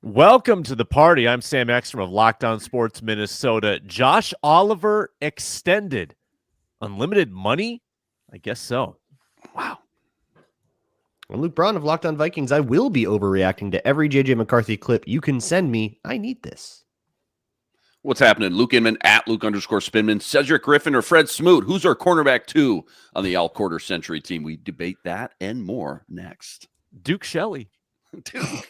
Welcome to the party. I'm Sam Ekstrom of Locked On Sports Minnesota. Josh Oliver extended. Unlimited money? I guess so. Wow. I'm Luke Braun of Locked On Vikings. I will be overreacting to every J.J. McCarthy clip you can send me. I need this. What's happening? Luke Inman at Luke_Spinman, Cedric Griffin, or Fred Smoot. Who's our cornerback two on the All-Quarter Century team? We debate that and more next. Duke Shelley. Duke.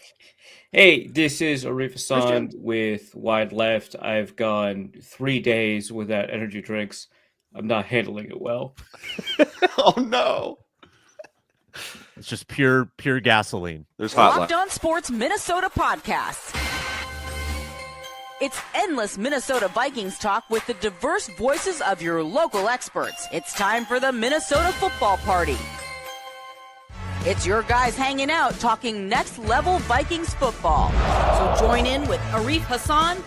Hey, this is Arif Hasan with Wide Left. I've gone 3 days without energy drinks. I'm not handling it well. Oh, no. It's just pure gasoline. There's Locked On Sports Minnesota podcast. It's endless Minnesota Vikings talk with the diverse voices of your local experts. It's time for the Minnesota Football Party. It's your guys hanging out talking next level Vikings football. So join in with Arif Hasan,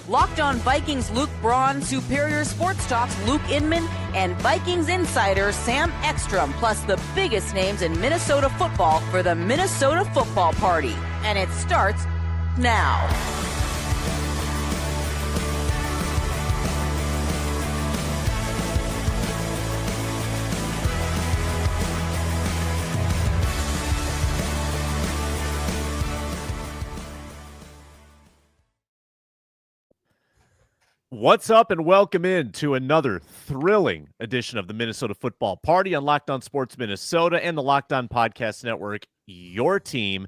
Locked On Vikings Luke Braun, Superior Sports Talks Luke Inman, and Vikings insider Sam Ekstrom, plus the biggest names in Minnesota football for the Minnesota Football Party. And it starts now. What's up and welcome in to another thrilling edition of the Minnesota Football Party on Locked On Sports Minnesota and the Locked On Podcast Network, your team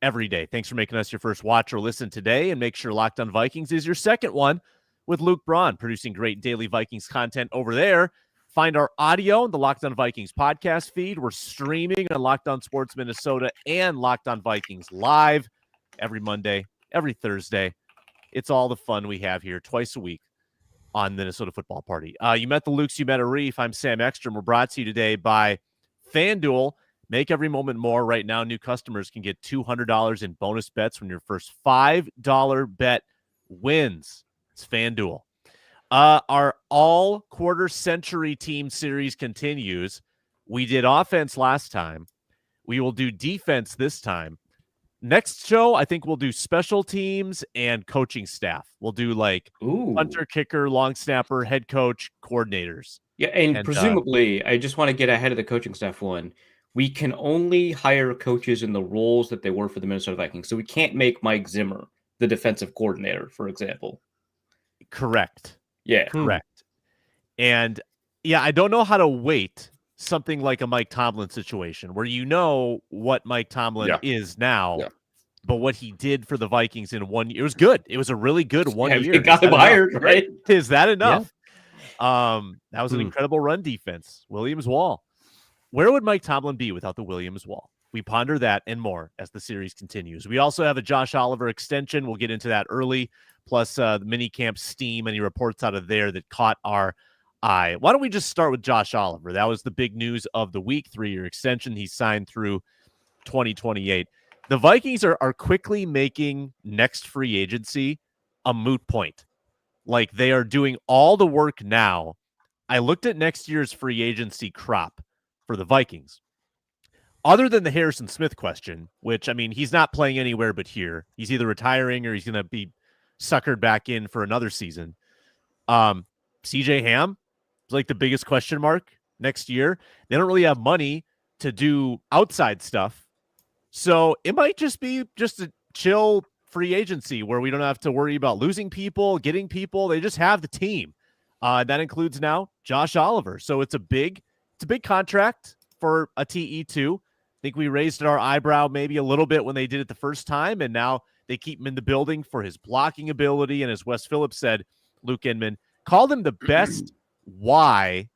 every day. Thanks for making us your first watch or listen today, and make sure Locked On Vikings is your second one with Luke Braun, producing great daily Vikings content over there. Find our audio in the Locked On Vikings podcast feed. We're streaming on Locked On Sports Minnesota and Locked On Vikings live every Monday, every Thursday. It's all the fun we have here twice a week on Minnesota Football Party. You met the Lukes, you met Arif. I'm Sam Ekstrom. We're brought to you today by FanDuel. Make every moment more. Right now, new customers can get $200 in bonus bets when your first $5 bet wins. It's FanDuel. Our all-quarter century team series continues. We did offense last time. We will do defense this time. Next show, I think we'll do special teams and coaching staff. We'll do like punter, kicker, long snapper, head coach, coordinators. Yeah, and presumably, I just want to get ahead of the coaching staff one. We can only hire coaches in the roles that they were for the Minnesota Vikings. So we can't make Mike Zimmer the defensive coordinator, for example. Correct. Yeah. Correct. And yeah, I don't know how to weight something like a Mike Tomlin situation where you know what Mike Tomlin is now, but what he did for the Vikings in 1 year, it was good. It was a really good 1 year. It got him hired, right? Is that enough? Yeah. That was an incredible run defense. Williams Wall. Where would Mike Tomlin be without the Williams Wall? We ponder that and more as the series continues. We also have a Josh Oliver extension. We'll get into that early, plus the minicamp steam, any reports out of there that caught our eye. Why don't we just start with Josh Oliver? That was the big news of the week, 3-year extension. He signed through 2028. The Vikings are quickly making next free agency a moot point. Like, they are doing all the work now. I looked at next year's free agency crop for the Vikings. Other than the Harrison Smith question, which, I mean, he's not playing anywhere but here. He's either retiring or he's going to be suckered back in for another season. CJ Ham is like the biggest question mark next year. They don't really have money to do outside stuff. So it might just be just a chill free agency where we don't have to worry about losing people, getting people. They just have the team. That includes now Josh Oliver. So it's a big contract for a TE2. I think we raised our eyebrow maybe a little bit when they did it the first time, and now they keep him in the building for his blocking ability. And as Wes Phillips said, Luke Inman called him the best Y,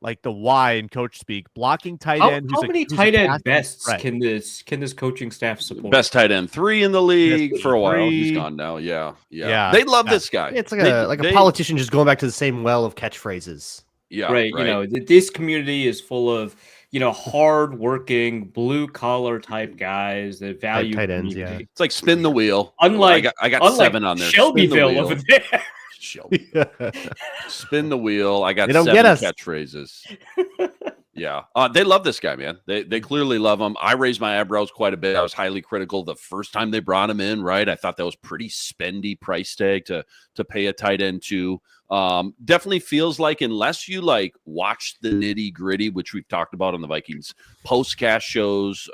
like the Y in coach speak, blocking tight end. How many tight end bests can this coaching staff support? Best tight end 3 in the league for a while. He's gone now. Yeah. They love this guy. It's like a politician just going back to the same well of catchphrases. Yeah, right. You know, this community is full of hard-working, blue-collar type guys that value tight ends. Yeah, it's like spin the wheel. Unlike I got 7 on there. Shelbyville over there. Shelby. Spin the wheel. I got they don't 7 get us. catchphrases. Yeah. They love this guy, man. They clearly love him. I raised my eyebrows quite a bit. I was highly critical the first time they brought him in, right? I thought that was pretty spendy price tag to pay a tight end to. Definitely feels like, unless you like watch the nitty gritty, which we've talked about on the Vikings postcast shows,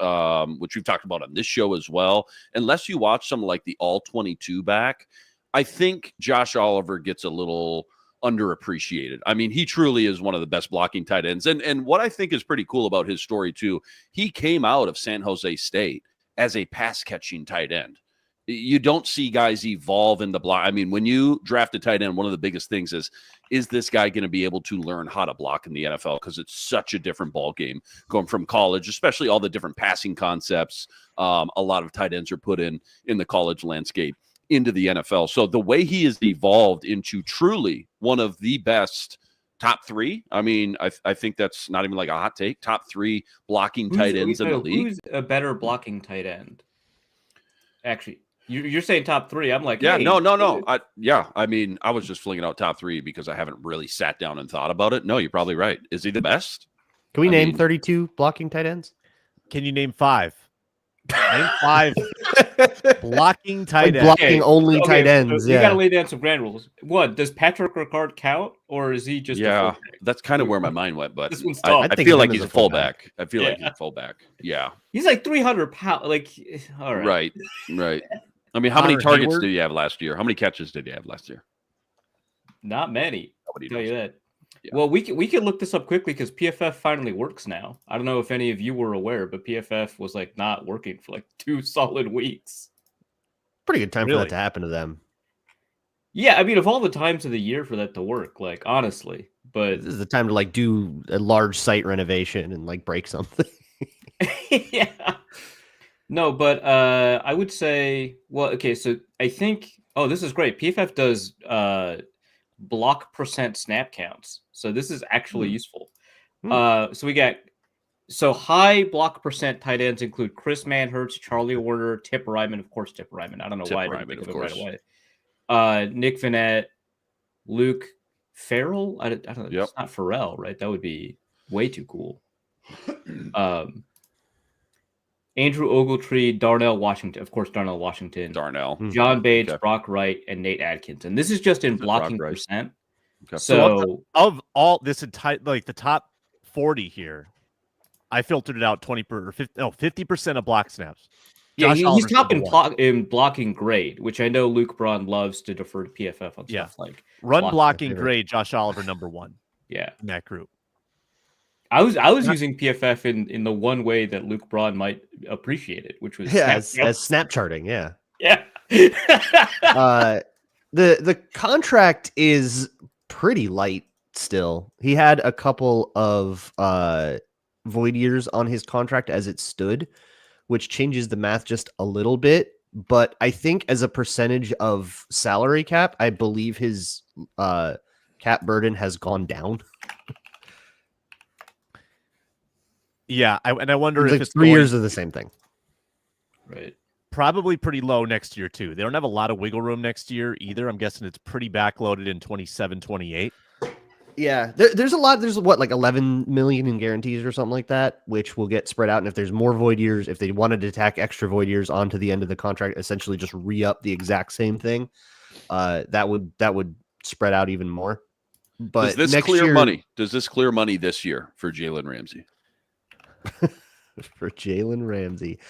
which we've talked about on this show as well, unless you watch some like the all 22 back, I think Josh Oliver gets a little underappreciated. I mean, he truly is one of the best blocking tight ends. And what I think is pretty cool about his story too, he came out of San Jose State as a pass catching tight end. You don't see guys evolve in the block. I mean, when you draft a tight end, one of the biggest things is this guy going to be able to learn how to block in the NFL? Because it's such a different ball game going from college, especially all the different passing concepts. A lot of tight ends are put in the college landscape into the NFL. So the way he has evolved into truly one of the best top three, I mean, I think that's not even like a hot take, top three blocking tight ends in the league. Who's a better blocking tight end? Actually, you're saying top three. I'm like, yeah, hey, no. I mean, I was just flinging out top three because I haven't really sat down and thought about it. No, you're probably right. Is he the best? Can we name 32 blocking tight ends? Can you name 5? Name 5 blocking tight ends. Blocking only tight ends. So you got to lay down some grand rules. What, does Patrick Ricard count, or is he just? Yeah, that's kind of where my mind went. But I I feel like he's a fullback. I feel like he's a fullback. Yeah, he's like 300 pounds. Like, all right, right. I mean, how many targets did he have last year? How many catches did he have last year? Not many. I'll tell you that. Yeah. Well, we can look this up quickly because PFF finally works now. I don't know if any of you were aware, but PFF was like not working for like 2 solid weeks. Pretty good time for that to happen to them. Yeah, I mean, of all the times of the year for that to work, like honestly, but this is the time to like do a large site renovation and like break something. yeah. No, but I would say, well, okay, so I think, this is great. PFF does block percent snap counts. So this is actually useful. So we got, high block percent tight ends include Chris Manhertz, Charlie Warner, Tip Ryman, of course, Tip Ryman. I don't know why I didn't think of it right away. Nick Vannett, Luke Farrell. I don't know. It's not Farrell, right? That would be way too cool. Andrew Ogletree, Darnell Washington, of course, Darnell Washington. John Bates, Brock Wright, and Nate Adkins. And this is just in blocking percent. Okay. So of all this entire, like the top 40 here, I filtered it out 50% of block snaps. Yeah, he's top in blocking grade, which I know Luke Braun loves to defer to PFF on stuff like run blocking grade. Josh Oliver #1. Yeah, in that group. I was using PFF in the one way that Luke Braun might appreciate it, which was as snap charting. Yeah. The contract is pretty light still. He had a couple of void years on his contract as it stood, which changes the math just a little bit. But I think as a percentage of salary cap, I believe his cap burden has gone down. Yeah, I wonder if it's 3 years of the same thing. Right. Probably pretty low next year, too. They don't have a lot of wiggle room next year either. I'm guessing it's pretty backloaded in 27, 28. Yeah, there's a lot. There's what, like 11 million in guarantees or something like that, which will get spread out. And if there's more void years, if they wanted to tack extra void years onto the end of the contract, essentially just re-up the exact same thing, that would spread out even more. But does this clear money? Does this clear money this year for Jalen Ramsey? For Jalen Ramsey,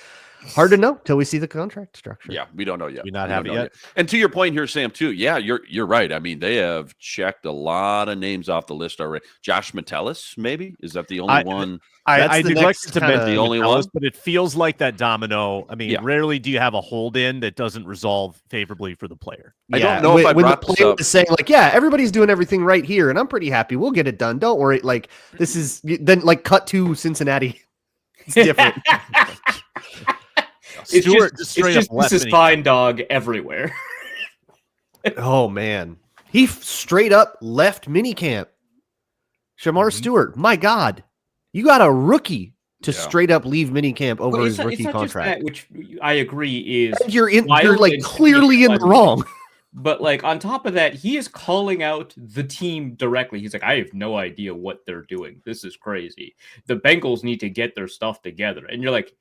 hard to know till we see the contract structure. Yeah, we don't know yet. We not have it yet. And to your point here, Sam, too. Yeah, you're right. I mean, they have checked a lot of names off the list already. Josh Metellus, maybe, is that the only one? I neglected to mention the only one, but it feels like that domino. I mean, rarely do you have a hold in that doesn't resolve favorably for the player. I don't know if I brought the player is saying like, yeah, everybody's doing everything right here, and I'm pretty happy. We'll get it done. Don't worry. Like this is then like cut to Cincinnati. It's different. It's just this is fine dog everywhere. Oh man, he straight up left minicamp. Shamar Stewart, my God, you got a rookie to straight up leave minicamp over his rookie contract, which I agree is and you're like clearly in the wrong. But like on top of that, he is calling out the team directly. He's like, I have no idea what they're doing. This is crazy. The Bengals need to get their stuff together. And you're like,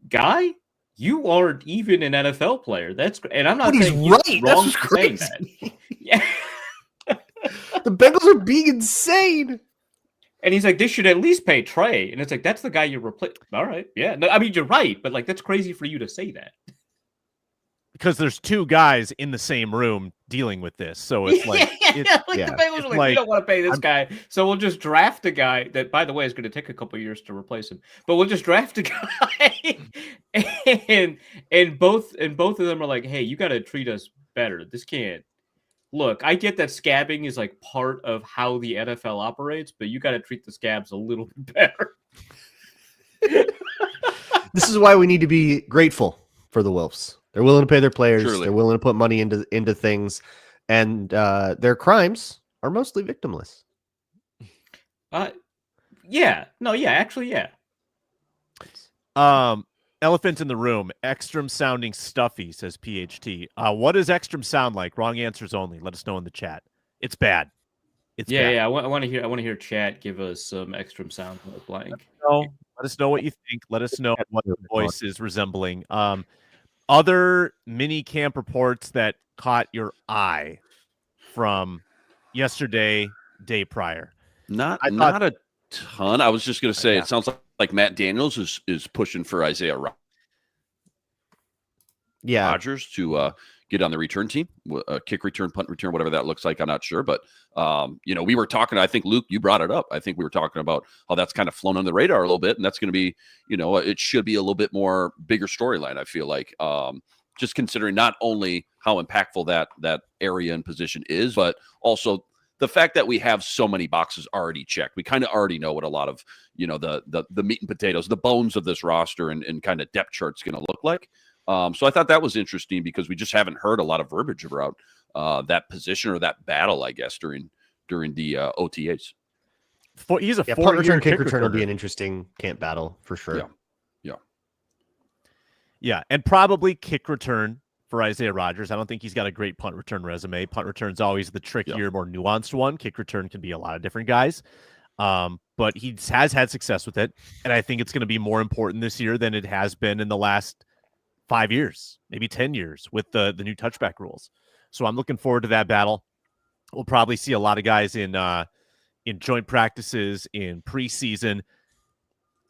guy, you aren't even an NFL player. And I'm not But saying he's right. He's That's wrong what's for saying crazy. that. Yeah. The Bengals are being insane. And he's like, they should at least pay Trey. And it's like, that's the guy you replace. All right. Yeah. No, I mean, you're right. But like, that's crazy for you to say that. Because there's two guys in the same room dealing with this. So it's like, the Bengals are like, we don't want to pay this guy. So we'll just draft a guy that, by the way, is going to take a couple years to replace him. But we'll just draft a guy. and both of them are like, hey, you got to treat us better. This can't. Look, I get that scabbing is like part of how the NFL operates, but you got to treat the scabs a little bit better. This is why we need to be grateful for the Wolves. They're willing to pay their players. Truly. They're willing to put money into things, and their crimes are mostly victimless. Actually, yeah. Elephant in the room. Ekstrom sounding stuffy, says PHT. What does Ekstrom sound like? Wrong answers only. Let us know in the chat. It's bad. It's bad. Yeah. I want to hear chat give us some Ekstrom sound blank. Let us know what you think. Let us know what the voice is resembling. Other mini camp reports that caught your eye from yesterday, day prior. Not a ton. I was just going to say, it sounds like Matt Daniels is pushing for Isaiah Rodgers to get on the return team, kick return, punt return, whatever that looks like. I'm not sure, but we were talking. I think Luke, you brought it up. I think we were talking about how that's kind of flown on the radar a little bit, and that's going to be, it should be a little bit more bigger storyline. I feel like just considering not only how impactful that area and position is, but also the fact that we have so many boxes already checked. We kind of already know what a lot of the meat and potatoes, the bones of this roster and kind of depth chart's going to look like. So I thought that was interesting because we just haven't heard a lot of verbiage about that position or that battle, I guess, during the OTAs. He's a punt return, kick return will be an interesting camp battle for sure. Yeah, and probably kick return for Isaiah Rodgers. I don't think he's got a great punt return resume. Punt return's always the trickier, more nuanced one. Kick return can be a lot of different guys. But he has had success with it, and I think it's going to be more important this year than it has been in the last 5 years, maybe 10 years with the new touchback rules. So I'm looking forward to that battle. We'll probably see a lot of guys in joint practices, in preseason.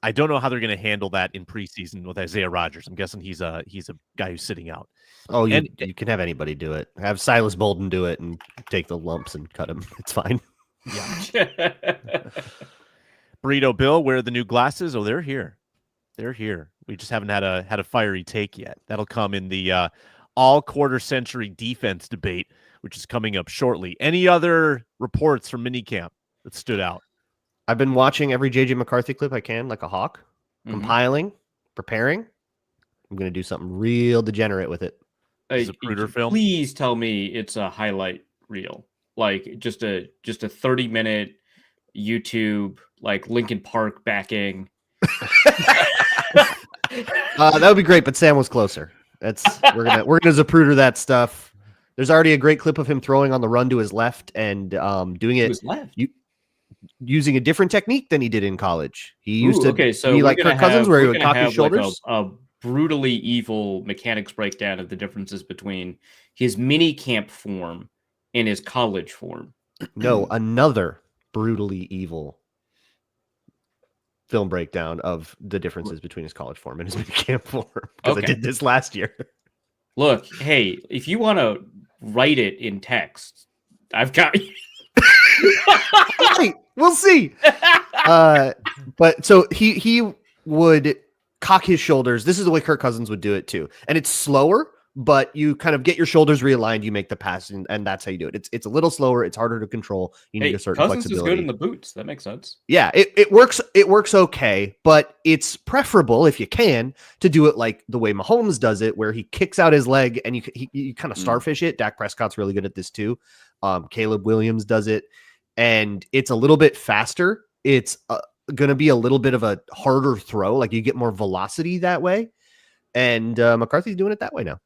I don't know how they're going to handle that in preseason with Isaiah Rodgers. I'm guessing he's a guy who's sitting out. Oh, you can have anybody do it. Have Silas Bolden do it and take the lumps and cut him. It's fine. Yeah. Burrito Bill, where are the new glasses? Oh, they're here. They're here. We just haven't had a fiery take yet. That'll come in the all quarter century defense debate, which is coming up shortly. Any other reports from minicamp that stood out? I've been watching every JJ McCarthy clip I can, like a hawk, compiling, preparing. I'm going to do something real degenerate with it. Film? Please tell me it's a highlight reel, like just a 30-minute YouTube, like Linkin Park backing. That would be great, but Sam was closer. We're gonna Zapruder that stuff. There's already a great clip of him throwing on the run to his left and doing it using a different technique than he did in college. He used to be like Kirk Cousins, where he would cock his shoulders. Like a brutally evil mechanics breakdown of the differences between his mini camp form and his college form. No, another brutally evil film breakdown of the differences between his college form and his mini camp form. Because I did this last year. Look, hey, if you want to write it in text, I've got you. Right, we'll see. But so he would cock his shoulders. This is the way Kirk Cousins would do it too. And it's slower, but you kind of get your shoulders realigned, you make the pass, and that's how you do it. It's a little slower, it's harder to control. You need a certain Cousins flexibility. Is good in the boots. That makes sense. Yeah, it works okay, but it's preferable if you can to do it like the way Mahomes does it, where he kicks out his leg and you kind of starfish it. Dak Prescott's really good at this too. Caleb Williams does it, and it's a little bit faster. It's going to be a little bit of a harder throw. Like you get more velocity that way. And McCarthy's doing it that way now.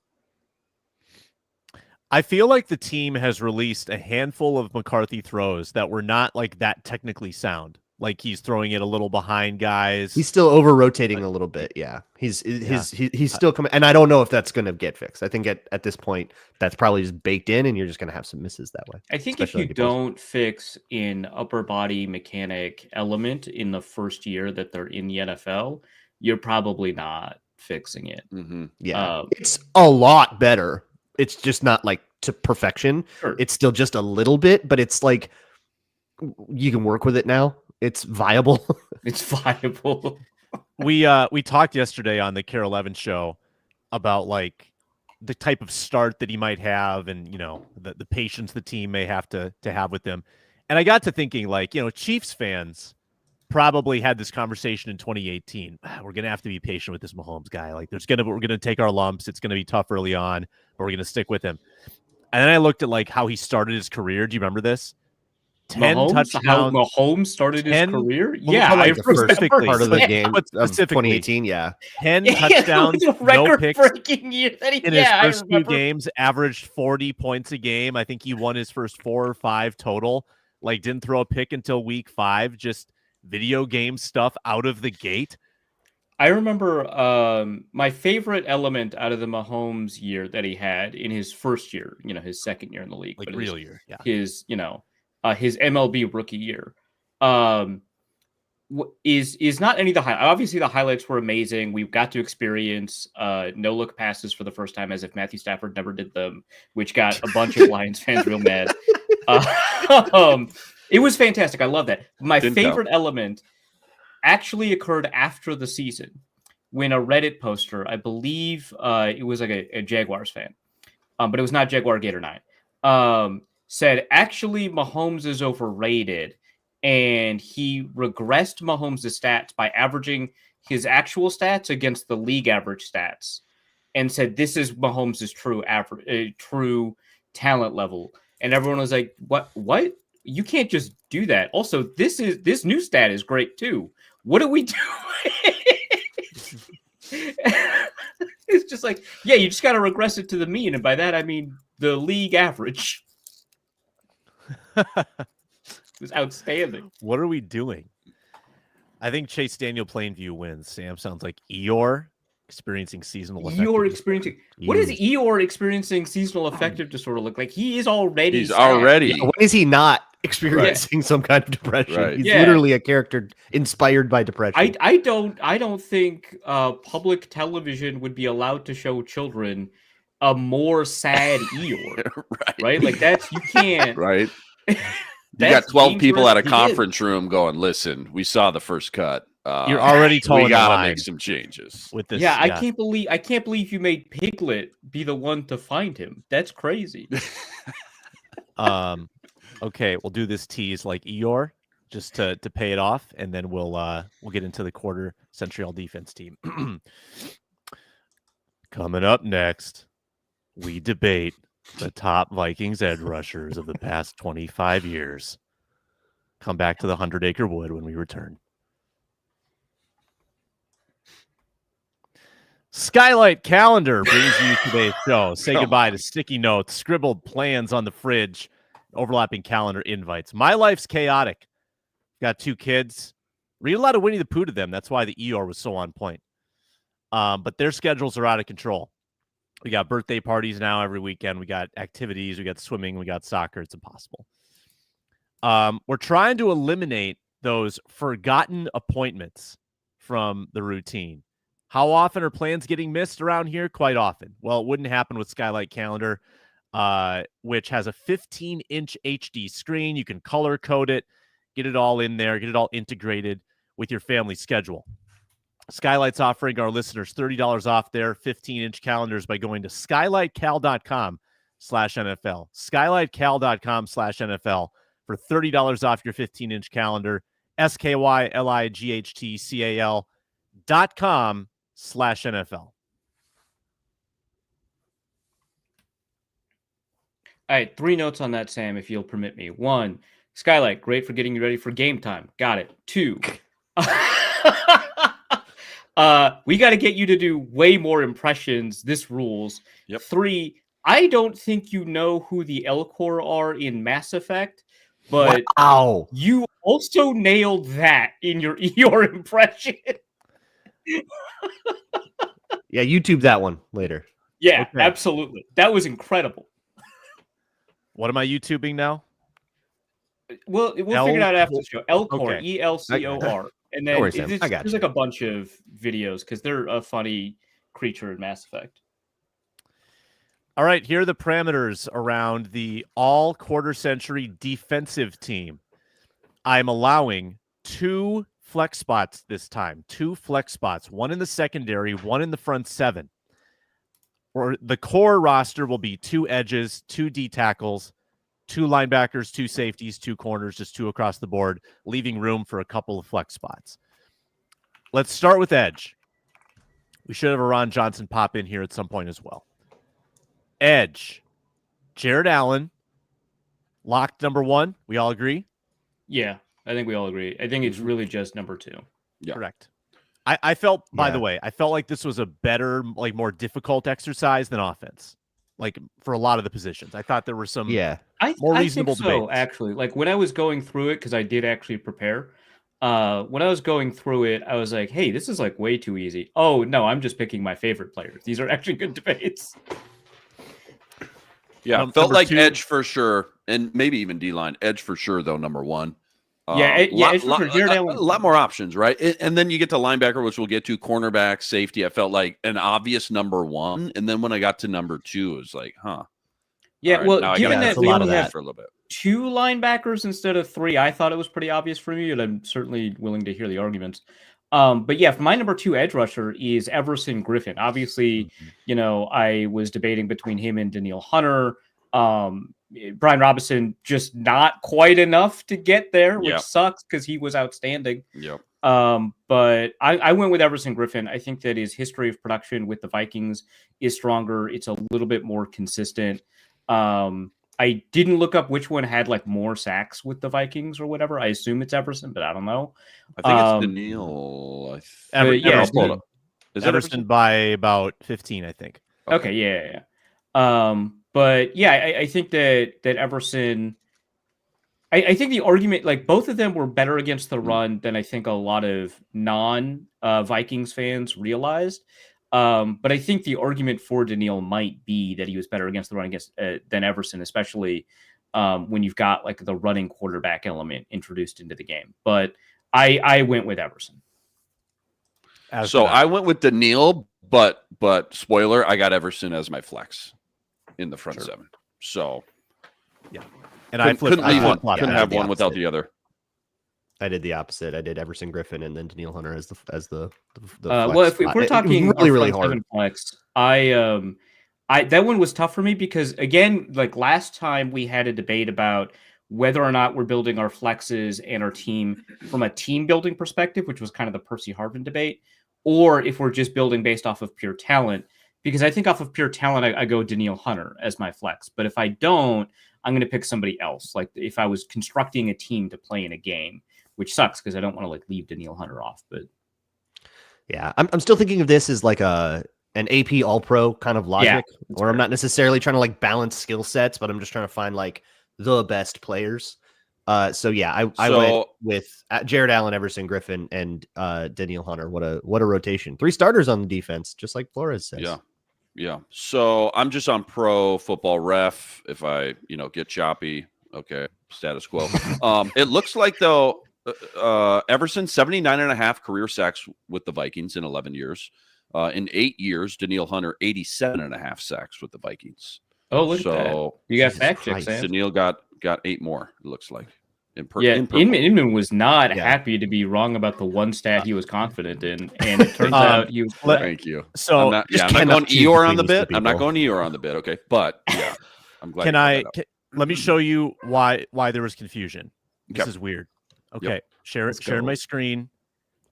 I feel like the team has released a handful of McCarthy throws that were not like that technically sound. Like he's throwing it a little behind guys. He's still over rotating a little bit. Yeah, he's still coming, and I don't know if that's going to get fixed. I think at this point that's probably just baked in, and you're just going to have some misses that way. I think if you don't fix an upper body mechanic element in the first year that they're in the NFL, you're probably not fixing it. Mm-hmm. Yeah, it's a lot better. It's just not like to perfection. Sure. It's still just a little bit, but it's like you can work with it now. It's viable. It's viable. We talked yesterday on the Care 11 show about like the type of start that he might have, and you know the patience the team may have to have with him. And I got to thinking, like, you know, Chiefs fans probably had this conversation in 2018. We're gonna have to be patient with this Mahomes guy. Like, we're gonna take our lumps. It's gonna be tough early on, but we're gonna stick with him. And then I looked at like how he started his career. Do you remember this? 10 touchdowns. How Mahomes started his career? Yeah, like the first part of the game but of 2018. Yeah, 10 touchdowns, no picks year in his first few games. Averaged 40 points a game. I think he won his first 4 or 5 total. Like, didn't throw a pick until week 5. Just video game stuff out of the gate. I remember my favorite element out of the Mahomes year that he had in his first year, you know, his second year in the league, like real year, yeah, his, you know, his MLB rookie year, is not any of the highlights. Obviously, the highlights were amazing. We got to experience no look passes for the first time, as if Matthew Stafford never did them, which got a bunch of Lions fans real mad. It was fantastic. I love that. My favorite element actually occurred after the season when a Reddit poster, I believe it was like a Jaguars fan, but it was not Jaguar Gator 9, said, actually, Mahomes is overrated, and he regressed Mahomes' stats by averaging his actual stats against the league average stats, and said, this is Mahomes' true talent level. And everyone was like, what? You can't just do that. Also, this new stat is great too. What are we doing? It's just like, yeah, you just got to regress it to the mean. And by that, I mean the league average. It was outstanding. What are we doing? I think Chase Daniel Plainview wins. Sam sounds like Eeyore experiencing seasonal affective disorder. What is Eeyore experiencing seasonal affective disorder look like? He is already. He's already. Yeah, when is he not experiencing some kind of depression? Right. He's literally a character inspired by depression. I don't think public television would be allowed to show children a more sad Eeyore. Right? Like, that's, you can't. Right. You got 12 people at a conference room going, listen, we saw the first cut. You're already told we gotta make some changes with this. Yeah, I can't believe you made Piglet be the one to find him. That's crazy. Okay, we'll do this tease like Eeyore just to pay it off, and then we'll get into the quarter century all defense team. Coming up next, we debate the top Vikings edge rushers of the past 25 years. Come back to the 100-acre wood when we return. Skylight Calendar brings you today's show. Say goodbye to sticky notes, scribbled plans on the fridge, overlapping calendar invites. My life's chaotic. Got 2 kids. Read a lot of Winnie the Pooh to them. That's why the Eeyore was so on point. But their schedules are out of control. We got birthday parties now every weekend. We got activities. We got swimming. We got soccer. It's impossible. We're trying to eliminate those forgotten appointments from the routine. How often are plans getting missed around here? Quite often. Well, it wouldn't happen with Skylight Calendar, which has a 15-inch HD screen. You can color code it, get it all in there, get it all integrated with your family schedule. Skylight's offering our listeners $30 off their 15-inch calendars by going to skylightcal.com/NFL. Skylightcal.com/NFL for $30 off your 15-inch calendar. SKYLIGHTCAL.com/NFL. All right, 3 notes on that, Sam, if you'll permit me. 1, Skylight, great for getting you ready for game time. Got it. 2, we got to get you to do way more impressions. This rules. Yep. 3, I don't think you know who the Elcor are in Mass Effect, but Wow. you also nailed that in your Eeyore impression. Yeah, YouTube that one later. Yeah, Okay. absolutely. That was incredible. What am I YouTubing now? We'll figure it out after the show. Elcor, Okay. Elcor. And Don't then worry, Sam. I got there's you. like a bunch of videos because they're a funny creature in Mass Effect. All right, here are the parameters around the all quarter century defensive team. I'm allowing 2 flex spots this time. 2 flex spots, one in the secondary, one in the front 7. Or the core roster will be 2 edges, 2 D tackles, 2 linebackers, 2 safeties, 2 corners, just 2 across the board, leaving room for a couple of flex spots. Let's start with edge. We should have a Ron Johnson pop in here at some point as well. Edge, Jared Allen, locked number 1. We all agree? Yeah, I think we all agree. I think it's really just number 2. Yeah. Correct. I felt, by the way, I felt like this was a better, like more difficult exercise than offense. Like for a lot of the positions, I thought there were some more reasonable think so, debates. actually. Like when I was going through it, because I did actually prepare. When I was going through it, I was like, "Hey, this is like way too easy." Oh no, I'm just picking my favorite players. These are actually good debates. Yeah, felt like 2. Edge for sure, and maybe even D-line. Edge for sure, though, number 1. Edge for sure. A lot more options, right? And then you get to linebacker, which we'll get to, cornerback, safety. I felt like an obvious number 1, and then when I got to number 2, it was like, huh. Yeah, right, well, given that we only have for a little bit. 2 linebackers instead of 3, I thought it was pretty obvious for me, and I'm certainly willing to hear the arguments. But yeah, for my number 2 edge rusher is Everson Griffin. Obviously, I was debating between him and Danielle Hunter. Brian Robinson just not quite enough to get there, which sucks because he was outstanding. Yep. But I went with Everson Griffin. I think that his history of production with the Vikings is stronger. It's a little bit more consistent. I didn't look up which one had like more sacks with the Vikings or whatever. I assume it's Everson, but I don't know. I think it's Danielle. Everson by about 15, I think. Okay, yeah. But yeah, I think that Everson. I think the argument, like both of them were better against the run than I think a lot of non-Vikings fans realized. But I think the argument for Danielle might be that he was better against the run than Everson, especially when you've got like the running quarterback element introduced into the game. But I went with Everson. I went with Danielle, but spoiler, I got Everson as my flex in the front 7. So yeah, and couldn't have one without the other. I did the opposite. I did Everson Griffin and then Danielle Hunter as the flex. Well, if we're talking really hard flex, that one was tough for me because again, like last time we had a debate about whether or not we're building our flexes and our team from a team building perspective, which was kind of the Percy Harvin debate, or if we're just building based off of pure talent. Because I think off of pure talent, I go Danielle Hunter as my flex. But if I don't, I'm going to pick somebody else. Like if I was constructing a team to play in a game, which sucks because I don't want to like leave Danielle Hunter off. But yeah, I'm still thinking of this as like an AP All-Pro kind of logic, where I'm not necessarily trying to like balance skill sets, but I'm just trying to find like the best players. So yeah, I went with Jared Allen, Everson Griffin, and Danielle Hunter. What a rotation! 3 starters on the defense, just like Flores says. Yeah. So I'm just on Pro Football Ref. If I get choppy, okay, status quo. It looks like though Everson 79.5 career sacks with the Vikings in 11 years. In 8 years, Danielle Hunter 87.5 sacks with the Vikings. Oh, look at that! You got fact checks. Danielle got 8 more. It looks like. Inman was not happy to be wrong about the one stat he was confident in, and it turns out he was correct. Thank you. So I'm not going Eeyore on the bit. I'm not going Eeyore on the bit. Okay, but yeah, I'm glad. Let me show you why there was confusion. This is weird. Okay, share my screen.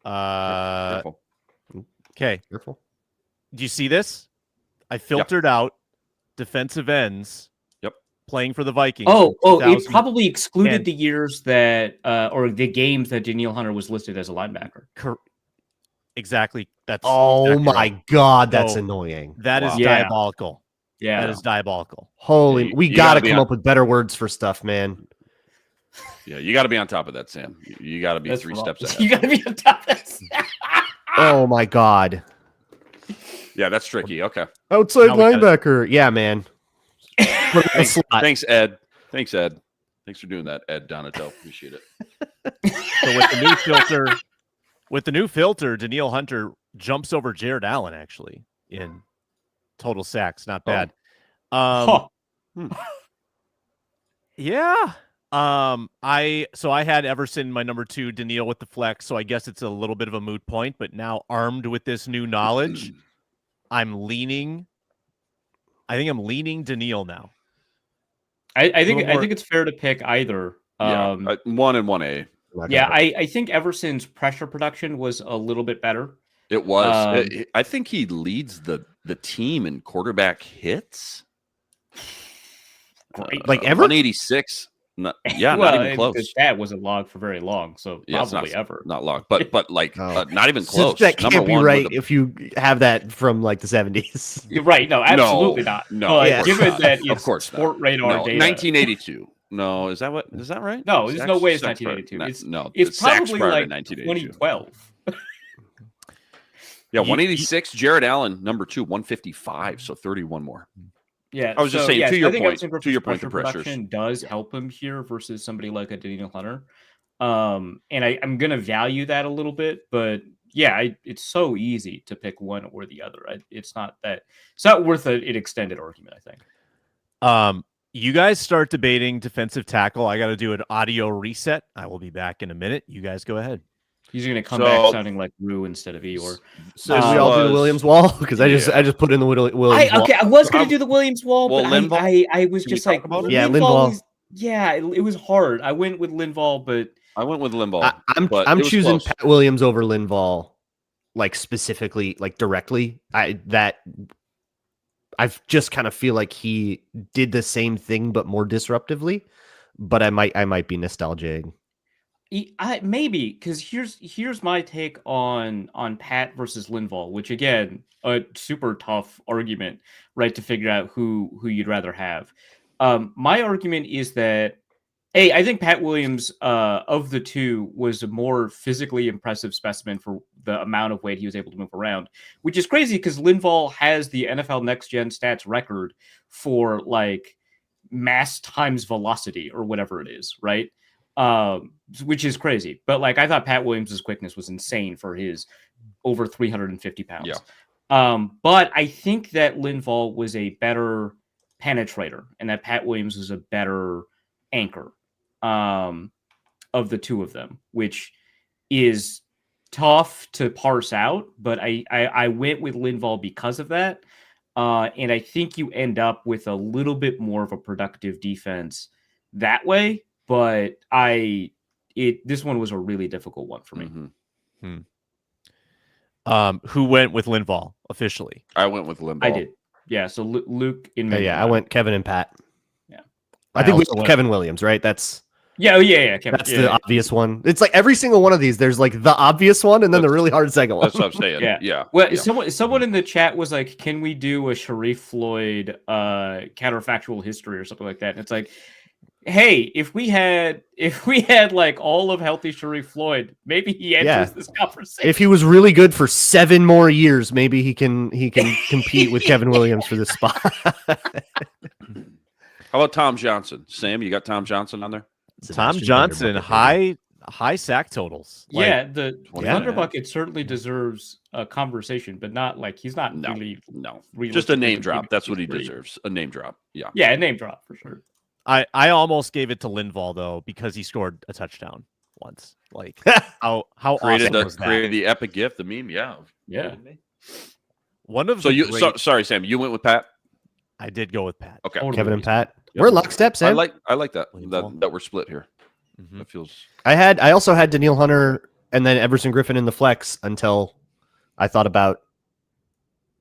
Careful. Okay. Careful. Do you see this? I filtered out defensive ends. Playing for the Vikings. It probably excluded the years that, or the games that Danielle Hunter was listed as a linebacker. Exactly. That's my right. God, that's annoying. That is diabolical. Yeah. That is diabolical. Holy, Yeah, we you got gotta to be come on- up with better words for stuff, man. Yeah, you got to be on top of that, Sam. You got to be That's 3 wrong. steps ahead. You got to be on top of this. Oh my God. Yeah, that's tricky. Okay. Outside Now we gotta- linebacker. Yeah, man. Put him in the slot. Thanks, Ed. Thanks for doing that, Ed Donato. Appreciate it. So with the new filter, Danielle Hunter jumps over Jared Allen actually in total sacks. Not bad. Huh. Yeah. I had Everson my number 2, Danielle with the flex, so I guess it's a little bit of a moot point, but now armed with this new knowledge, I think I'm leaning Danielle now. I think more- it's fair to pick either. Yeah, 1 and 1A. Yeah, I think Everson's pressure production was a little bit better. It was. I think he leads the team in quarterback hits. Like ever? 186. Not even close. The stat wasn't logged for very long, so Yeah, it's probably ever. Not long, but like Oh. not even So close. that can't Number be 1 right with if you have that from like the 70s. You're right. No, absolutely not. No, But of course given not. that Of it's course not. sport radar no, data. 1982. No, is that right? No, there's no way it's Sacks prior- 1982. No, It's sacks probably prior to like 1982. 2012. Yeah, 186. Jared Allen, number 2, 155. So 31 more. Yeah, I was just saying, yes, to your I think point, Everson Griffin's to your point, the pressure pressures. production does help him here versus somebody like a Daniel Hunter. And I'm going to value that a little bit, but yeah, it's so easy to pick one or the other. It's not worth an extended argument, I think. You guys start debating defensive tackle. I got to do an audio reset. I will be back in a minute. You guys go ahead. He's going to come So- back sounding like Rue instead of Eeyore. So we all do the Williams wall because I just put in the Williams wall. I was going to do the Williams wall, Well, but Linval? I was Can we just talk like, about it? Yeah, Linval Linval. it was hard. I went with Linval, but I went with Linval. but I'm it was choosing close. Pat Williams over Linval, like specifically, like directly. I just kind of feel like he did the same thing but more disruptively. But I might be nostalgic. Maybe because here's my take on Pat versus Linval, which again a super tough argument, right? To figure out who you'd rather have. My argument is that I think Pat Williams of the two was a more physically impressive specimen for the amount of weight he was able to move around, which is crazy because Linval has the NFL Next Gen stats record for like mass times velocity or whatever it is, right? Which is crazy. But like I thought Pat Williams' quickness was insane for his over 350 pounds. Yeah. But I think that Linval was a better penetrator and that Pat Williams was a better anchor of the two of them, which is tough to parse out. But I went with Linval because of that. And I think you end up with a little bit more of a productive defense that way. But this one was a really difficult one for me. Mm-hmm. Who went with Linval officially? I went with Linval. I did. Yeah. So Luke Inman. I went Kevin and Pat. Yeah. I think we also went went- Kevin Williams, right? That's Kevin, that's the obvious one. It's like every single one of these. There's like the obvious one and then the really hard second one. That's what I'm saying. Yeah. Yeah. Well, yeah. someone in the chat was like, "Can we do a Sharif Floyd counterfactual history or something like that?" And it's like, hey, if we had like all of healthy Sharif Floyd, maybe he enters this conversation. If he was really good for 7 more years, maybe he can compete with Kevin Williams for this spot. How about Tom Johnson? Sam, you got Tom Johnson on there? Tom Johnson, high sack totals. Yeah, the 20 Thunder yeah. Bucket certainly deserves a conversation, but not like he's not No, really no. realistically Just a name competing drop. That's with what he three. deserves. A name drop. Yeah. Yeah, a name drop for sure. I almost gave it to Linval though because he scored a touchdown once. Like how Created awesome was that? the epic gift, the meme. Yeah. Yeah. One of So the you great- sorry, Sam. You went with Pat. I did go with Pat. Okay. Totally. Kevin and Pat. Yep. We're in lockstep, I Sam. like that. Williams That we're split here. Mhm. That feels. I also had Danielle Hunter and then Everson Griffin in the flex until I thought about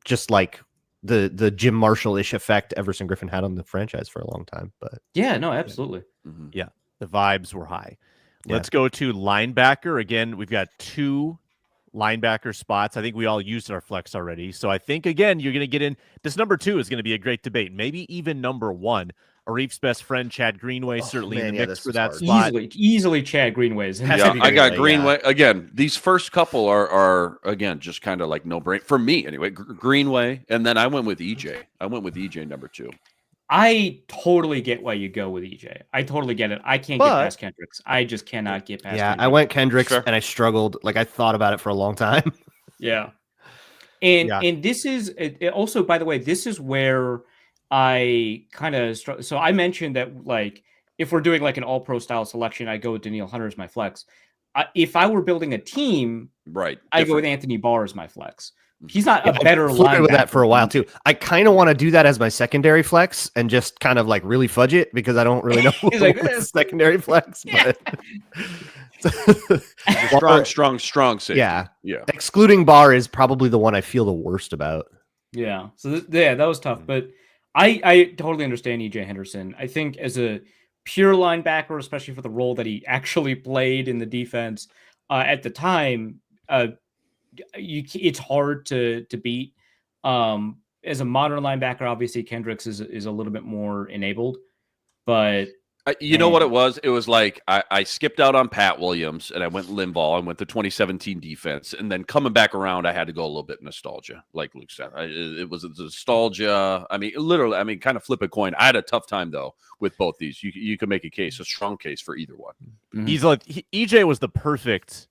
just like the Jim Marshall-ish effect Everson Griffin had on the franchise for a long time. But Yeah, no, absolutely. The vibes were high. Yeah. Let's go to linebacker. Again, we've got 2 linebacker spots. I think we all used our flex already. So I think, again, you're going to get in. This number 2 is going to be a great debate. Maybe even number 1. Arif's best friend, Chad Greenway, certainly in the mix for that spot. Easily Chad Greenway's. Yeah, I got Greenway. Again, these first couple are again, just kind of like no brain for me anyway. Greenway. And then I went with EJ. I went with EJ number 2. I totally get why you go with EJ. I totally get it. I can't get past Kendricks. I just cannot get past Kendricks. I went Kendricks and I struggled. Like I thought about it for a long time. Yeah. And this is also, by the way, this is where I kind of so I mentioned that like if we're doing like an all-pro style selection, I go with Danielle Hunter as my flex. If I were building a team, right, I go with Anthony Barr as my flex. He's not a better linebacker with that for a while too. I kind of want to do that as my secondary flex and just kind of like really fudge it because I don't really know what's secondary flex. Yeah. But strong safety. Yeah. Excluding Barr is probably the one I feel the worst about. Yeah. So that was tough, but I totally understand EJ Henderson. I think as a pure linebacker, especially for the role that he actually played in the defense at the time, it's hard to beat. As a modern linebacker, obviously Kendricks is a little bit more enabled, but you know what it was? It was like I skipped out on Pat Williams and I went Linval and went to 2017 defense. And then coming back around, I had to go a little bit nostalgia, like Luke said. It was a nostalgia. I mean, literally, kind of flip a coin. I had a tough time, though, with both these. You could make a strong case for either one. Mm-hmm. He's like, EJ was the perfect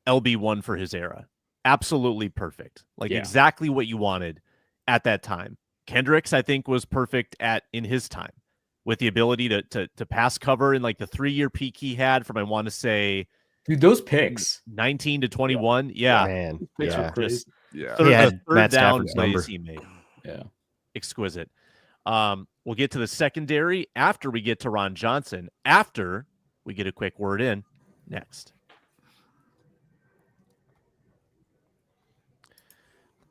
LB1 for his era. Absolutely perfect. Like exactly what you wanted at that time. Kendricks, I think, was perfect in his time, with the ability to pass cover in like the 3-year peak he had from, I want to say, dude, those picks 19 to 21. Yeah. Man. Picks were crazy. Third down plays he made. Yeah. Exquisite. We'll get to the secondary after we get to Ron Johnson, after we get a quick word in next.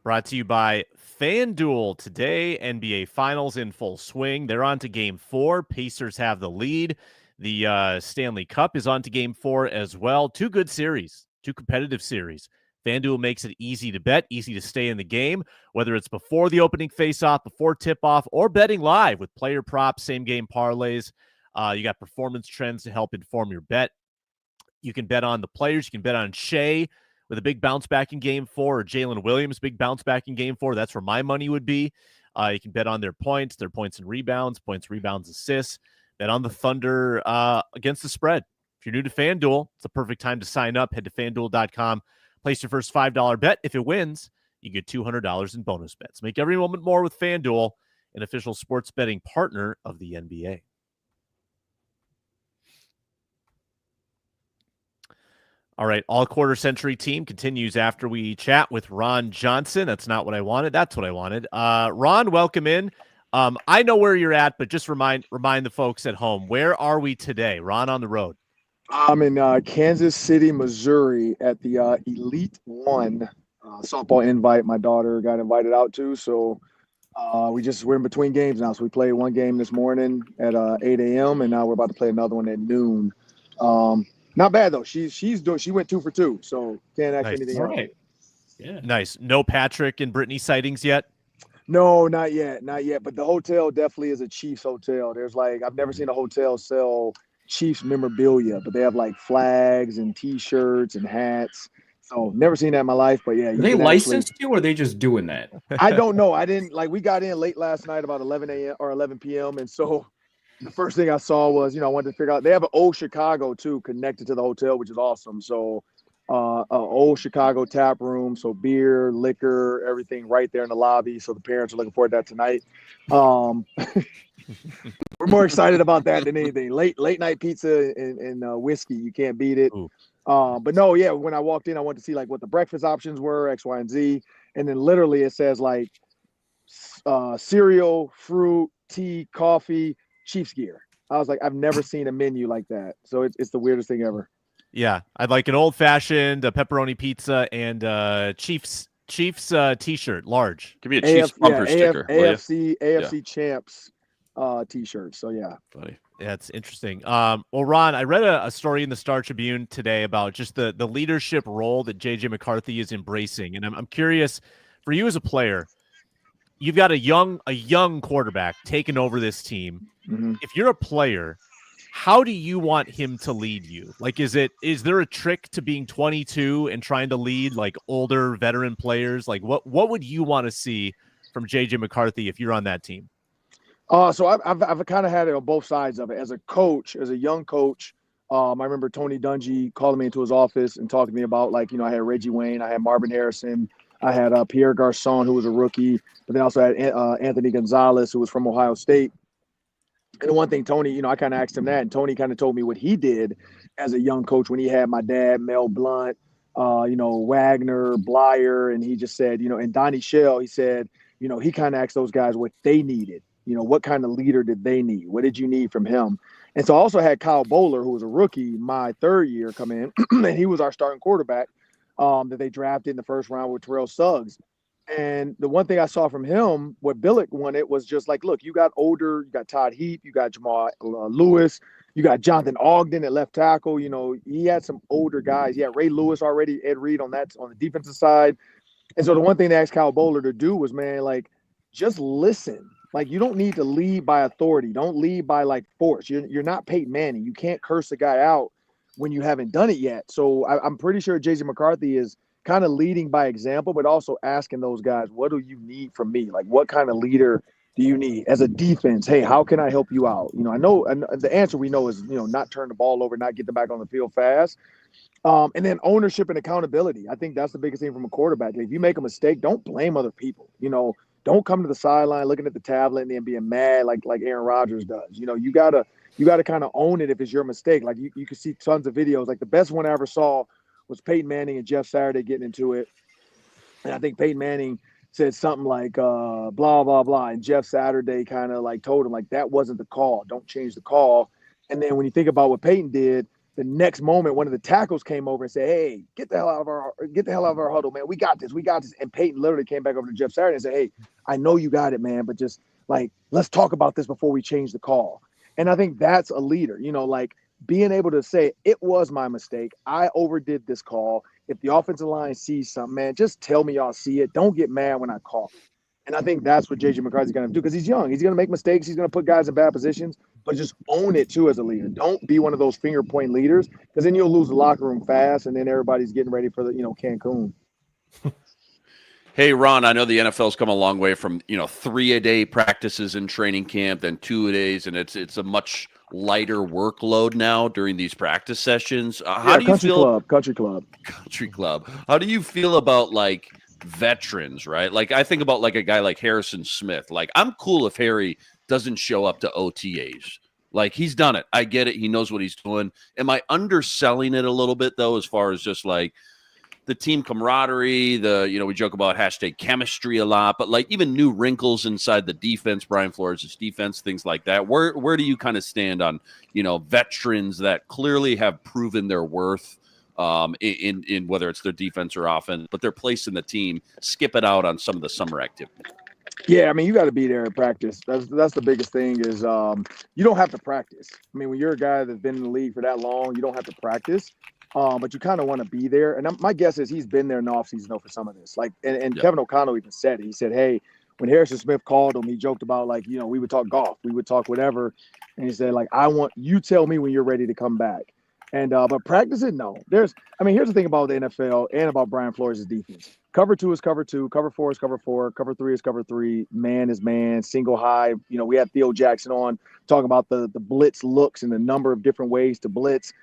Brought to you by FanDuel. Today, NBA Finals in full swing. They're on to Game 4. Pacers have the lead. The Stanley Cup is on to Game 4 as well. 2 good series, 2 competitive series. FanDuel makes it easy to bet, easy to stay in the game, whether it's before the opening faceoff, before tip-off, or betting live with player props, same-game parlays. You got performance trends to help inform your bet. You can bet on the players. You can bet on Shea with a big bounce back in Game 4, or Jalen Williams, big bounce back in Game 4. That's where my money would be. You can bet on their points and rebounds, assists. Bet on the Thunder against the spread. If you're new to FanDuel, it's the perfect time to sign up. Head to FanDuel.com. Place your first $5 bet. If it wins, you get $200 in bonus bets. Make every moment more with FanDuel, an official sports betting partner of the NBA. All right, all quarter century team continues after we chat with Ron Johnson. That's not what I wanted. That's what I wanted. Ron, welcome in. I know where you're at, but just remind the folks at home, where are we today? Ron on the road. I'm in Kansas City, Missouri at the Elite One softball invite my daughter got invited out to. So we're in between games now. So we played one game this morning at 8 a.m. and now we're about to play another one at noon. Not bad though. She went 2 for 2, so can't ask anything else. Right. Yeah. Nice. No Patrick and Brittany sightings yet? No, not yet. But the hotel definitely is a Chiefs hotel. There's I've never seen a hotel sell Chiefs memorabilia, but they have like flags and T-shirts and hats. So never seen that in my life. But yeah, are they licensed to, or are they just doing that? I don't know. I didn't we got in late last night about 11 a.m. or 11 p.m. and so the first thing I saw was, I wanted to figure out, they have an old Chicago too connected to the hotel, which is awesome. So an old Chicago tap room. So beer, liquor, everything right there in the lobby. So the parents are looking forward to that tonight. We're more excited about that than anything. Late night pizza and whiskey. You can't beat it. But no, yeah, when I walked in, I wanted to see what the breakfast options were, X, Y, and Z. And then literally it says cereal, fruit, tea, coffee, Chiefs gear. I was like, I've never seen a menu like that. So it's the weirdest thing ever. Yeah, I'd like an old-fashioned pepperoni pizza and Chiefs T-shirt, large. Give me a Chiefs bumper sticker. AFC champs t-shirts. So yeah. Funny. Yeah, it's interesting. Well, Ron, I read a story in the Star Tribune today about just the leadership role that JJ McCarthy is embracing, and I'm curious for you as a player. You've got a young quarterback taking over this team. Mm-hmm. If you're a player, how do you want him to lead you? Like, is there a trick to being 22 and trying to lead like older veteran players? Like, what would you want to see from JJ McCarthy if you're on that team? So I've kind of had it on both sides of it. As a coach, as a young coach, I remember Tony Dungy calling me into his office and talking to me about, like, I had Reggie Wayne, I had Marvin Harrison, I had Pierre Garçon, who was a rookie, but they also had Anthony Gonzalez, who was from Ohio State. And the one thing, Tony, I kind of asked him that, and Tony kind of told me what he did as a young coach when he had my dad, Mel Blount, Wagner, Blyer, and he just said, and Donnie Shell, he said, he kind of asked those guys what they needed. What kind of leader did they need? What did you need from him? And so I also had Kyle Bowler, who was a rookie my third year, come in, and he was our starting quarterback that they drafted in the first round with Terrell Suggs. And the one thing I saw from him, what Billick wanted was just like, look, you got older, you got Todd Heap, you got Jamal Lewis, you got Jonathan Ogden at left tackle. He had some older guys. He had Ray Lewis already, Ed Reed on the defensive side. And so the one thing they asked Kyle Bowler to do was, man, like, just listen. Like, you don't need to lead by authority. Don't lead by, like, force. You're not Peyton Manning. You can't curse a guy out when you haven't done it yet. So I'm pretty sure JJ McCarthy is kind of leading by example, but also asking those guys, what do you need from me? Like, what kind of leader do you need as a defense? Hey, how can I help you out? I know the answer we know is, not turn the ball over, not get them back on the field fast. And then ownership and accountability. I think that's the biggest thing from a quarterback. If you make a mistake, don't blame other people. Don't come to the sideline looking at the tablet and then being mad like Aaron Rodgers does. You gotta kind of own it if it's your mistake. Like you can see tons of videos. Like the best one I ever saw was Peyton Manning and Jeff Saturday getting into it. And I think Peyton Manning said something like blah, blah, blah. And Jeff Saturday kind of like told him, like, that wasn't the call. Don't change the call. And then when you think about what Peyton did, the next moment, one of the tackles came over and said, hey, get the hell out of our huddle, man. We got this. And Peyton literally came back over to Jeff Saturday and said, hey, I know you got it, man, but just like, let's talk about this before we change the call. And I think that's a leader, like being able to say, it was my mistake. I overdid this call. If the offensive line sees something, man, just tell me y'all see it. Don't get mad when I call. And I think that's what JJ McCarthy's going to do, because he's young. He's going to make mistakes. He's going to put guys in bad positions, but just own it too as a leader. Don't be one of those finger point leaders, because then you'll lose the locker room fast, and then everybody's getting ready for the Cancun. Hey, Ron, I know the NFL's come a long way from 3-a-day practices in training camp, then 2-a-days, and it's a much lighter workload now during these practice sessions. How do you feel? Country club. How do you feel about like veterans, right? Like I think about like a guy like Harrison Smith. Like I'm cool if Harry doesn't show up to OTAs. Like he's done it. I get it. He knows what he's doing. Am I underselling it a little bit though, as far as just like the team camaraderie, we joke about hashtag chemistry a lot, but like even new wrinkles inside the defense, Brian Flores' defense, things like that. Where do you kind of stand on, veterans that clearly have proven their worth in whether it's their defense or offense, but their place in the team, skip it out on some of the summer activity? Yeah, I mean, you got to be there at practice. That's the biggest thing is you don't have to practice. I mean, when you're a guy that's been in the league for that long, you don't have to practice. But you kind of want to be there. And my guess is he's been there in the offseason though for some of this. Like, and Kevin O'Connell even said it. He said, hey, when Harrison Smith called him, he joked about like, we would talk golf, we would talk whatever. And he said, like, I want you tell me when you're ready to come back. And but practice it, no. Here's the thing about the NFL and about Brian Flores' defense. Cover 2 is cover 2, cover 4 is cover 4, cover 3 is cover 3, man is man, single high. We had Theo Jackson on talking about the blitz looks and the number of different ways to blitz.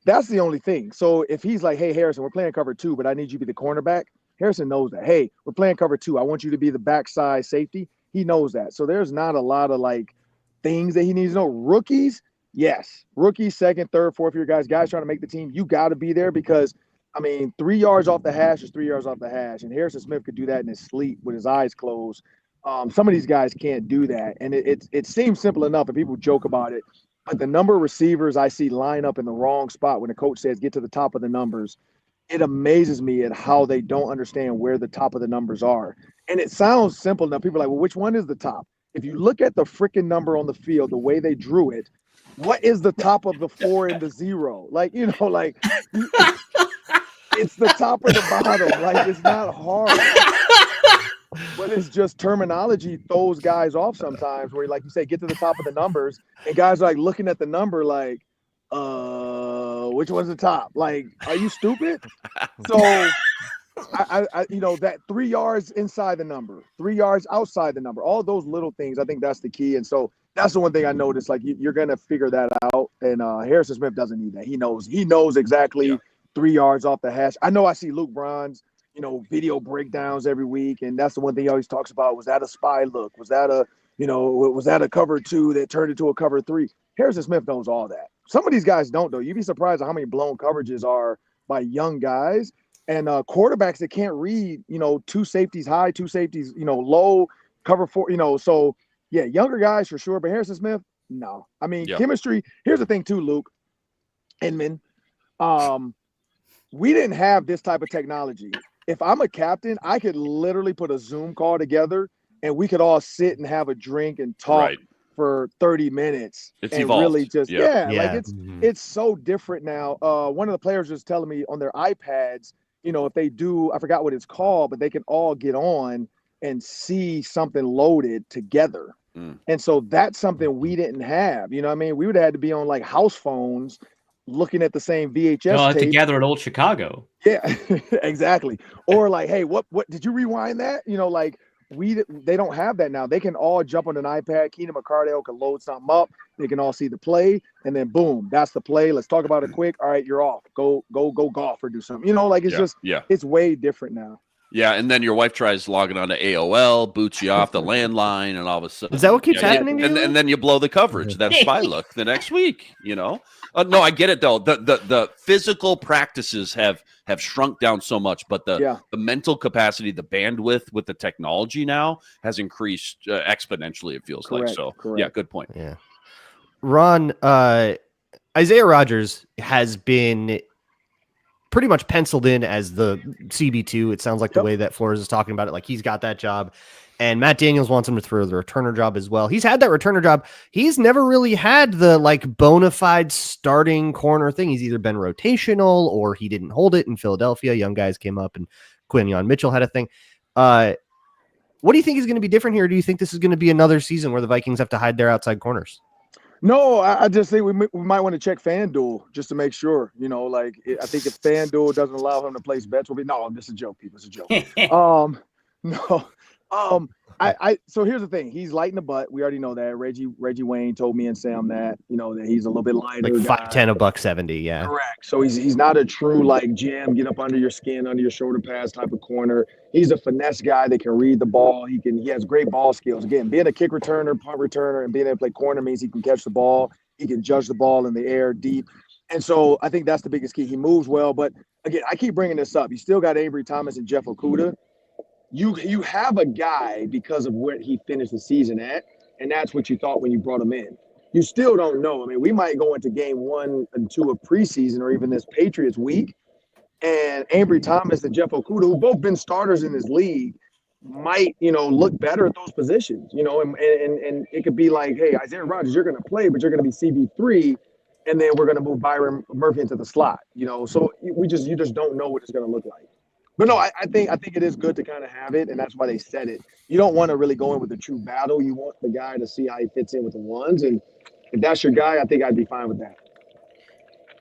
That's the only thing. So if he's like, hey, Harrison, we're playing cover 2, but I need you to be the cornerback, Harrison knows that. Hey, we're playing cover 2. I want you to be the backside safety. He knows that. So there's not a lot of like things that he needs to know. Rookies, yes. Rookies, second, third, fourth year guys trying to make the team, you got to be there because, 3 yards off the hash is 3 yards off the hash. And Harrison Smith could do that in his sleep with his eyes closed. Some of these guys can't do that. And it seems simple enough, and people joke about it. But the number of receivers I see line up in the wrong spot when the coach says get to the top of the numbers, it amazes me at how they don't understand where the top of the numbers are. And it sounds simple enough. People are like, well, which one is the top? if you look at the freaking number on the field, the way they drew it, what is the top of the 4 and the 0? Like, you know, like it's the top or the bottom. Like, it's not hard. But it's just terminology throws guys off sometimes where, like you say, get to the top of the numbers and guys are like looking at the number like, which one's the top? Like, are you stupid? So I you know, that 3 yards inside the number, 3 yards outside the number, all those little things, I think that's the key. And so that's the one thing I noticed, like you're going to figure that out. And Harrison Smith doesn't need that. He knows exactly 3 yards off the hash. I know I see Luke Braun's, you know, video breakdowns every week. And that's the one thing he always talks about. Was that a spy look? Was that a cover 2 that turned into a cover 3? Harrison Smith knows all that. Some of these guys don't, though. You'd be surprised at how many blown coverages are by young guys and quarterbacks that can't read, you know, 2 safeties high, 2 safeties, you know, low, cover 4, you know. So, yeah, younger guys for sure. But Harrison Smith, no. I mean, chemistry. Here's the thing, too, Luke, Inman. We didn't have this type of technology. If I'm a captain, I could literally put a Zoom call together and we could all sit and have a drink and talk for 30 minutes. It's and evolved. Really just, like it's so different now. One of the players was telling me on their iPads, you know, if they do, I forgot what it's called, but they can all get on and see something loaded together. And so that's something we didn't have. You know what I mean? We would have had to be on like house phones looking at the same VHS tape. Together at Old Chicago. Yeah, exactly. Or like, hey, what did you rewind that? You know, like they don't have that now. They can all jump on an iPad. Keenan McCardale can load something up. They can all see the play, and then boom, that's the play. Let's talk about it quick. All right, you're off. Go golf or do something. You know, like it's it's way different now. Yeah, and then your wife tries logging on to AOL, boots you off the landline, and all of a sudden is that what keeps happening to you? And then you blow the coverage. That spy look the next week. You know, no, I get it though. The physical practices have shrunk down so much, but the mental capacity, the bandwidth with the technology now has increased exponentially. It feels like so. Yeah, good point. Yeah, Ron, Isaiah Rodgers has been pretty much penciled in as the CB2. It sounds like the way that Flores is talking about it, like he's got that job. And Matt Daniels wants him to throw the returner job as well. He's had that returner job. He's never really had the like bona fide starting corner thing. He's either been rotational or he didn't hold it in Philadelphia. Young guys came up and Quinion Mitchell had a thing. What do you think is going to be different here? Do you think this is going to be another season where the Vikings have to hide their outside corners? No, I just think we might want to check FanDuel just to make sure. You know, like I think if FanDuel doesn't allow him to place bets, we'll be this is a joke, people. It's a joke. So here's the thing. He's light in the butt. We already know that. Reggie Wayne told me and Sam that, you know, that he's a little bit lighter. Like 5'10", $170. Yeah. Correct. So he's not a true like jam, get up under your skin, under your shoulder pass type of corner. He's a finesse guy that can read the ball. He has great ball skills. Again, being a kick returner, punt returner, and being able to play corner means he can catch the ball. He can judge the ball in the air deep. And so I think that's the biggest key. He moves well. But again, I keep bringing this up. You still got Avery Thomas and Jeff Okudah. You have a guy because of where he finished the season at, and that's what you thought when you brought him in. You still don't know. I mean, we might go into game 1 and 2 of preseason or even this Patriots week, and Avery Thomas and Jeff Okudah, who both been starters in this league, might, you know, look better at those positions, you know, and it could be like, hey, Isaiah Rodgers, you're going to play, but you're going to be CB3, and then we're going to move Byron Murphy into the slot, you know. So you just don't know what it's going to look like. But no, I think it is good to kind of have it, and that's why they said it. You don't want to really go in with a true battle. You want the guy to see how he fits in with the ones, and if that's your guy, I think I'd be fine with that.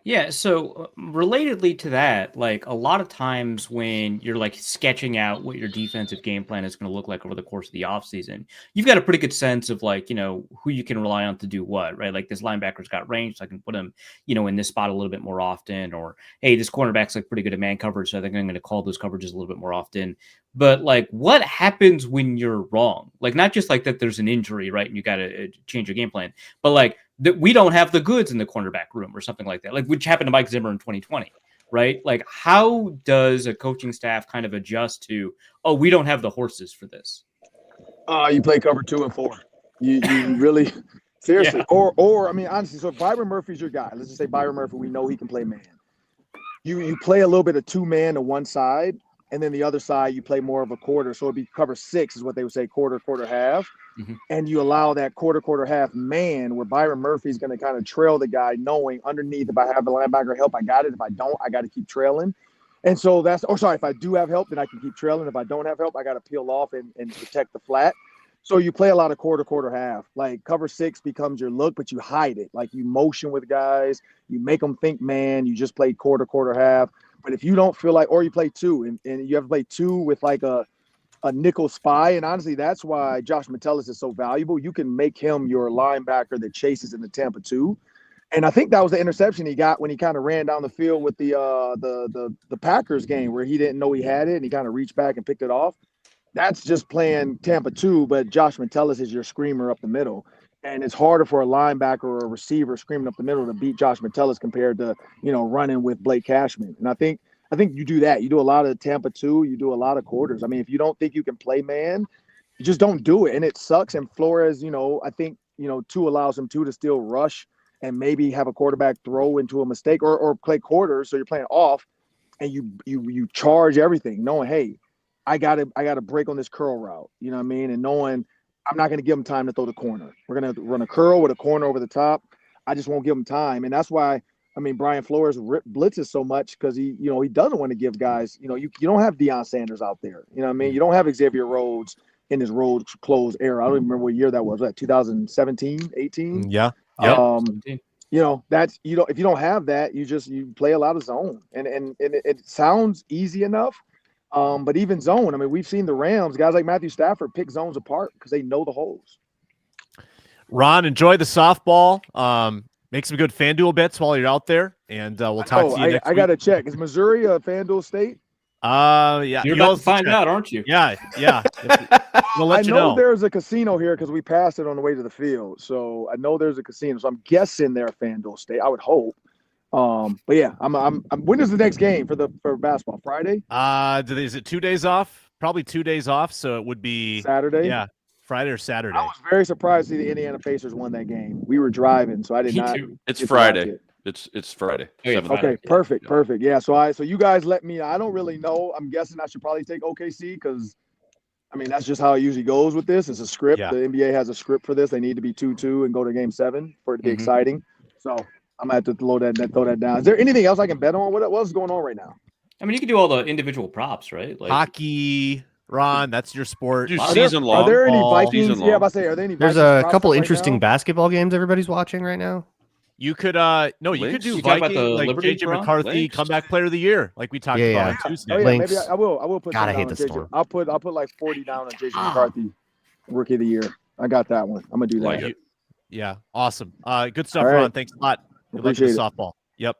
Yeah, so relatedly to that, like a lot of times when you're like sketching out what your defensive game plan is going to look like over the course of the offseason, you've got a pretty good sense of like, you know, who you can rely on to do what, right? Like this linebacker's got range, so I can put him, you know, in this spot a little bit more often, or hey, this cornerback's like pretty good at man coverage, so I think I'm going to call those coverages a little bit more often. But like, what happens when you're wrong? Like, not just like that there's an injury, right? And you got to change your game plan, but like that we don't have the goods in the cornerback room or something like that, like which happened to Mike Zimmer in 2020, right? Like, how does a coaching staff kind of adjust to, oh, we don't have the horses for this? You play cover 2 and 4. You really seriously, or I mean, honestly. So if Byron Murphy's your guy, let's just say Byron Murphy, we know he can play man. You play a little bit of 2-man to one side. and then the other side you play more of a quarter. So it'd be cover 6 is what they would say, quarter, half. Mm-hmm. And you allow that quarter, half man where Byron Murphy's going to kind of trail the guy, knowing underneath if I have the linebacker help, I got it. If I don't, I got to keep trailing. And so if I do have help, then I can keep trailing. If I don't have help, I got to peel off and protect the flat. So you play a lot of quarter, half. Like cover 6 becomes your look, but you hide it. Like you motion with guys, you make them think man, you just play quarter, half. But if you don't feel like, or you play 2 and you have to play 2 with like a nickel spy. And honestly, that's why Josh Metellus is so valuable. You can make him your linebacker that chases in the Tampa 2. And I think that was the interception he got when he kind of ran down the field with the Packers game where he didn't know he had it and he kind of reached back and picked it off. That's just playing Tampa 2, but Josh Metellus is your screamer up the middle. And it's harder for a linebacker or a receiver screaming up the middle to beat Josh Metellus compared to, running with Blake Cashman. And I think you do that. You do a lot of Tampa 2, you do a lot of quarters. I mean, if you don't think you can play man, you just don't do it. And it sucks. And Flores, I think, 2 allows him to still rush and maybe have a quarterback throw into a mistake or play quarters. So you're playing off and you charge everything knowing, hey, I gotta break on this curl route. You know what I mean? And knowing I'm not going to give him time to throw the corner. We're going to run a curl with a corner over the top. I just won't give him time. And that's why, Brian Flores blitzes so much because he doesn't want to give guys, you don't have Deion Sanders out there. You know what I mean? You don't have Xavier Rhodes in his road close era. I don't even remember what year that was. 2017, 18? Yeah. That's, if you don't have that, you play a lot of zone. And it sounds easy enough. But even zone, we've seen the Rams, guys like Matthew Stafford pick zones apart because they know the holes. Ron, enjoy the softball. Make some good FanDuel bets while you're out there, and we'll talk to you next week. I got to check. Is Missouri a FanDuel state? Yeah. You're about to find out, aren't you? Yeah. We'll let you know. There's a casino here because we passed it on the way to the field. So I know there's a casino. So I'm guessing they're a FanDuel state. I would hope. But yeah, I'm when is the next game for basketball? Friday? Is it 2 days off? Probably 2 days off, so it would be Saturday. Yeah, Friday or Saturday. I was very surprised to see the Indiana Pacers won that game. We were driving, so I did not. It's Friday. It's Friday. Okay, perfect. Yeah, so you guys let me. I don't really know. I'm guessing I should probably take OKC because, that's just how it usually goes with this. It's a script. Yeah. The NBA has a script for this. They need to be 2-2 and go to Game 7 for it to be exciting. So I'm gonna have to throw that down. Is there anything else I can bet on? What's going on right now? You can do all the individual props, right? Like hockey, Ron. That's your sport. Season long. Are there any Vikings? Season Yeah, long. I say, are there any? There's Vikings a couple props right interesting now? basketball games everybody's watching right now. You could you could Lynch? do You talking about Viking, the like Liberty, JJ Braun? McCarthy, Lynch? comeback player of the year, like we talked Yeah, about yeah. on Tuesday. Oh yeah, Lynx. maybe I will put. God, I some hate down the on Storm. JJ. I'll put like 40 down on JJ McCarthy, rookie of the year. I got that one. I'm gonna do that. Like it. Yeah, awesome. Good stuff, All right. Ron. Thanks a lot. Good luck Appreciate with it. the softball. Yep.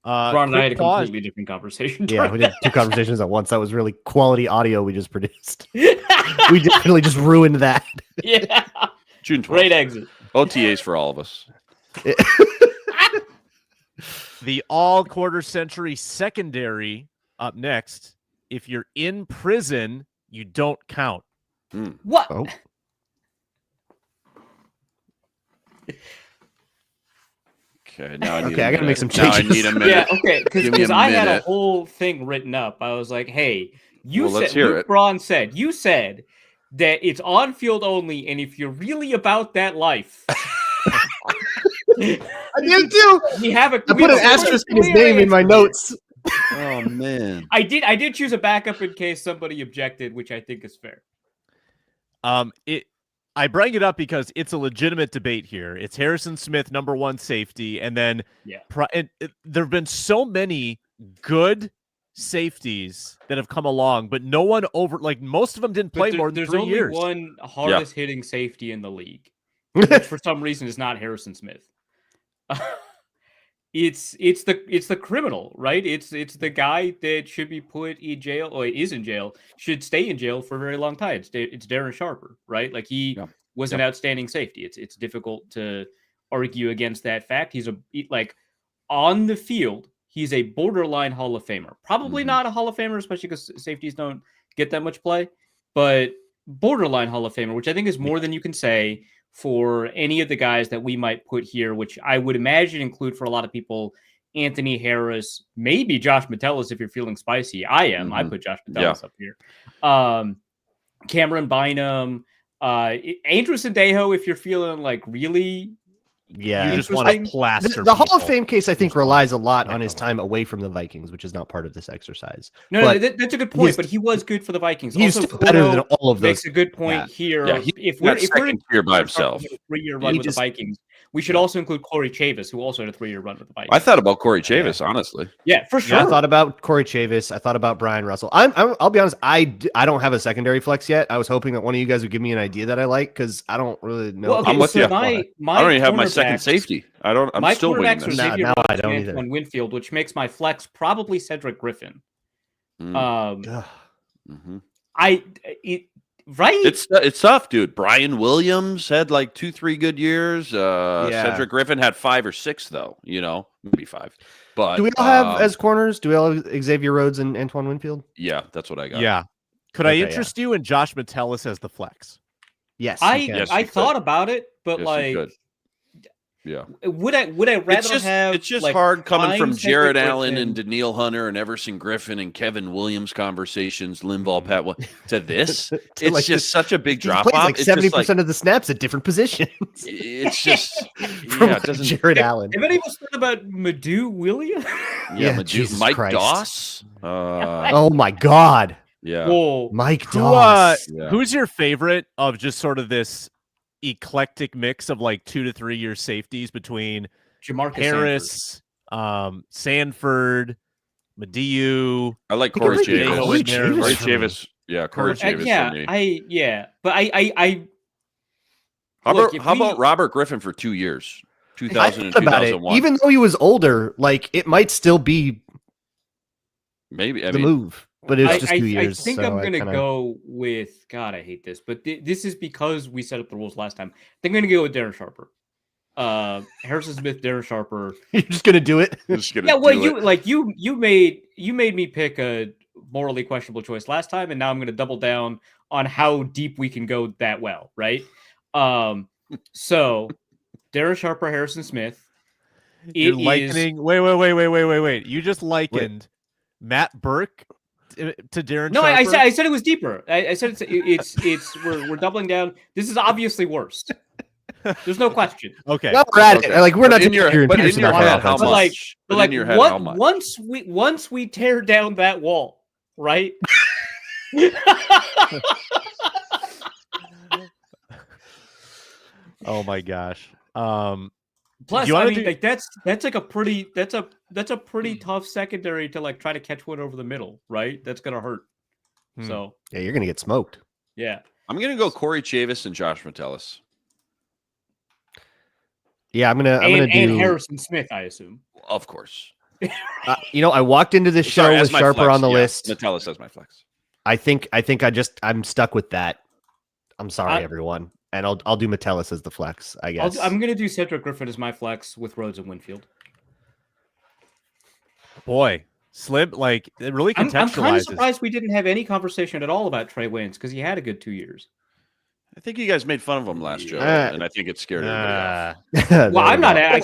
Ron and I had a quick pause. completely different conversation. Yeah, we did 2 conversations at once. That was really quality audio we just produced. We definitely just ruined that. Yeah. June 12th. Great exit. OTAs for all of us. The all quarter century secondary up next. If you're in prison, you don't count. What? Oh. Okay, now I gotta make some Now I changes. need a minute. Yeah, okay, Give me because a I had a minute. whole thing written up. I was like, hey, Well, let's hear Luke it. Braun said that it's on field only, and if you're really about that life, I did too. we have a. I put an asterisk in his name in my notes. Oh man. I did choose a backup in case somebody objected, which I think is fair. I bring it up because it's a legitimate debate here. It's Harrison Smith, number 1 safety, and then there have been so many good safeties that have come along, but no one most of them didn't play more than 3 years. There's only one hardest hitting safety in the league, which for some reason is not Harrison Smith. It's the criminal, right? It's the guy that should be put in jail or is in jail, should stay in jail for a very long time. It's Darren Sharper, right? Like he was an outstanding safety. It's difficult to argue against that fact. He's on the field, he's a borderline Hall of Famer. Probably not a Hall of Famer, especially because safeties don't get that much play, but borderline Hall of Famer, which I think is more than you can say for any of the guys that we might put here, which I would imagine include for a lot of people Anthony Harris, maybe Josh Metellus if you're feeling spicy. I am. I put Josh Metellus up here. Cameron Bynum, Andrew Sandejo if you're feeling like really. Yeah, you just want to plaster. The Hall of Fame case, I think, relies a lot on his time away from the Vikings, which is not part of this exercise. No, that's a good point. But he was good for the Vikings. He's also still better than all of those. Makes a good point here. Yeah, if we're here by himself, a 3-year run with the Vikings, we should also include Corey Chavis, who also had a 3-year run with the Vikings. I thought about Corey Chavis, honestly. Yeah, for sure. Yeah, I thought about Corey Chavis. I thought about Brian Russell. I'll be honest. I don't have a secondary flex yet. I was hoping that one of you guys would give me an idea that I like because I don't really know. Well, okay, I'm with you. My I don't even have my second safety. I'm still waiting. Now I don't either. On Winfield, which makes my flex probably Cedric Griffin. Right? It's tough, dude. Brian Williams had like 2-3 good years. Cedric Griffin had 5 or 6, though. Maybe 5. But do we all have as corners? Do we all have Xavier Rhodes and Antoine Winfield? Yeah, that's what I got. Yeah. Could I interest you in Josh Metellus as the flex? Yes. I thought about it, but yeah. Would I rather have? It's just hard coming from Jared Allen and Daniil Hunter and Everson Griffin and Kevin Williams conversations, Linval, Pat, to this. It's just such a big drop off. Like 70% of the snaps at different positions. It's just from Jared Allen. Have anyone thought about Madu Williams? Mike Doss. Oh my God. Yeah. Whoa. Mike Doss. Who's your favorite of just sort of this eclectic mix of like 2 to 3 year safeties between Jamarcus Harris, Sanford, Mediu? I like Corey Chavis. Corey Chavis. Yeah, Corey Chavis. But how about Robert Griffin for 2 years, 2000 and 2001? Even though he was older, like it might still be maybe the move. But it's just 2 years. I think I'm going to go with, God, I hate this, but this is because we set up the rules last time. I think I'm going to go with Darren Sharper. Harrison Smith, Darren Sharper. You're just going to do it? You made me pick a morally questionable choice last time, and now I'm going to double down on how deep we can go that well, right? So, Darren Sharper, Harrison Smith. You're likening... Wait. You just likened Matt Burke to Darren No, Sharper? I said it was deeper. I said it's we're doubling down. This is obviously worse. There's no question. Okay. Well, we're at it. Like we're not in your head, how much? Once we tear down that wall, right? Oh my gosh. Plus, I mean, like that's like a pretty tough secondary to like try to catch one over the middle, right? That's gonna hurt. So yeah, you're gonna get smoked. Yeah, I'm gonna go Corey Chavis and Josh Metellus. Yeah, I'm gonna do Harrison Smith, I assume. Of course. I walked into this show with Sharper flex, on the list. Metellus as my flex. I think I'm stuck with that. I'm sorry, everyone. And I'll do Metellus as the flex, I guess. I'm going to do Cedric Griffin as my flex with Rhodes and Winfield. Boy, Slim, like, it really contextualizes. I'm kind of surprised we didn't have any conversation at all about Trey Waynes because he had a good 2 years. I think you guys made fun of him last show, and I think it scared everybody off. Well, I'm not. I'm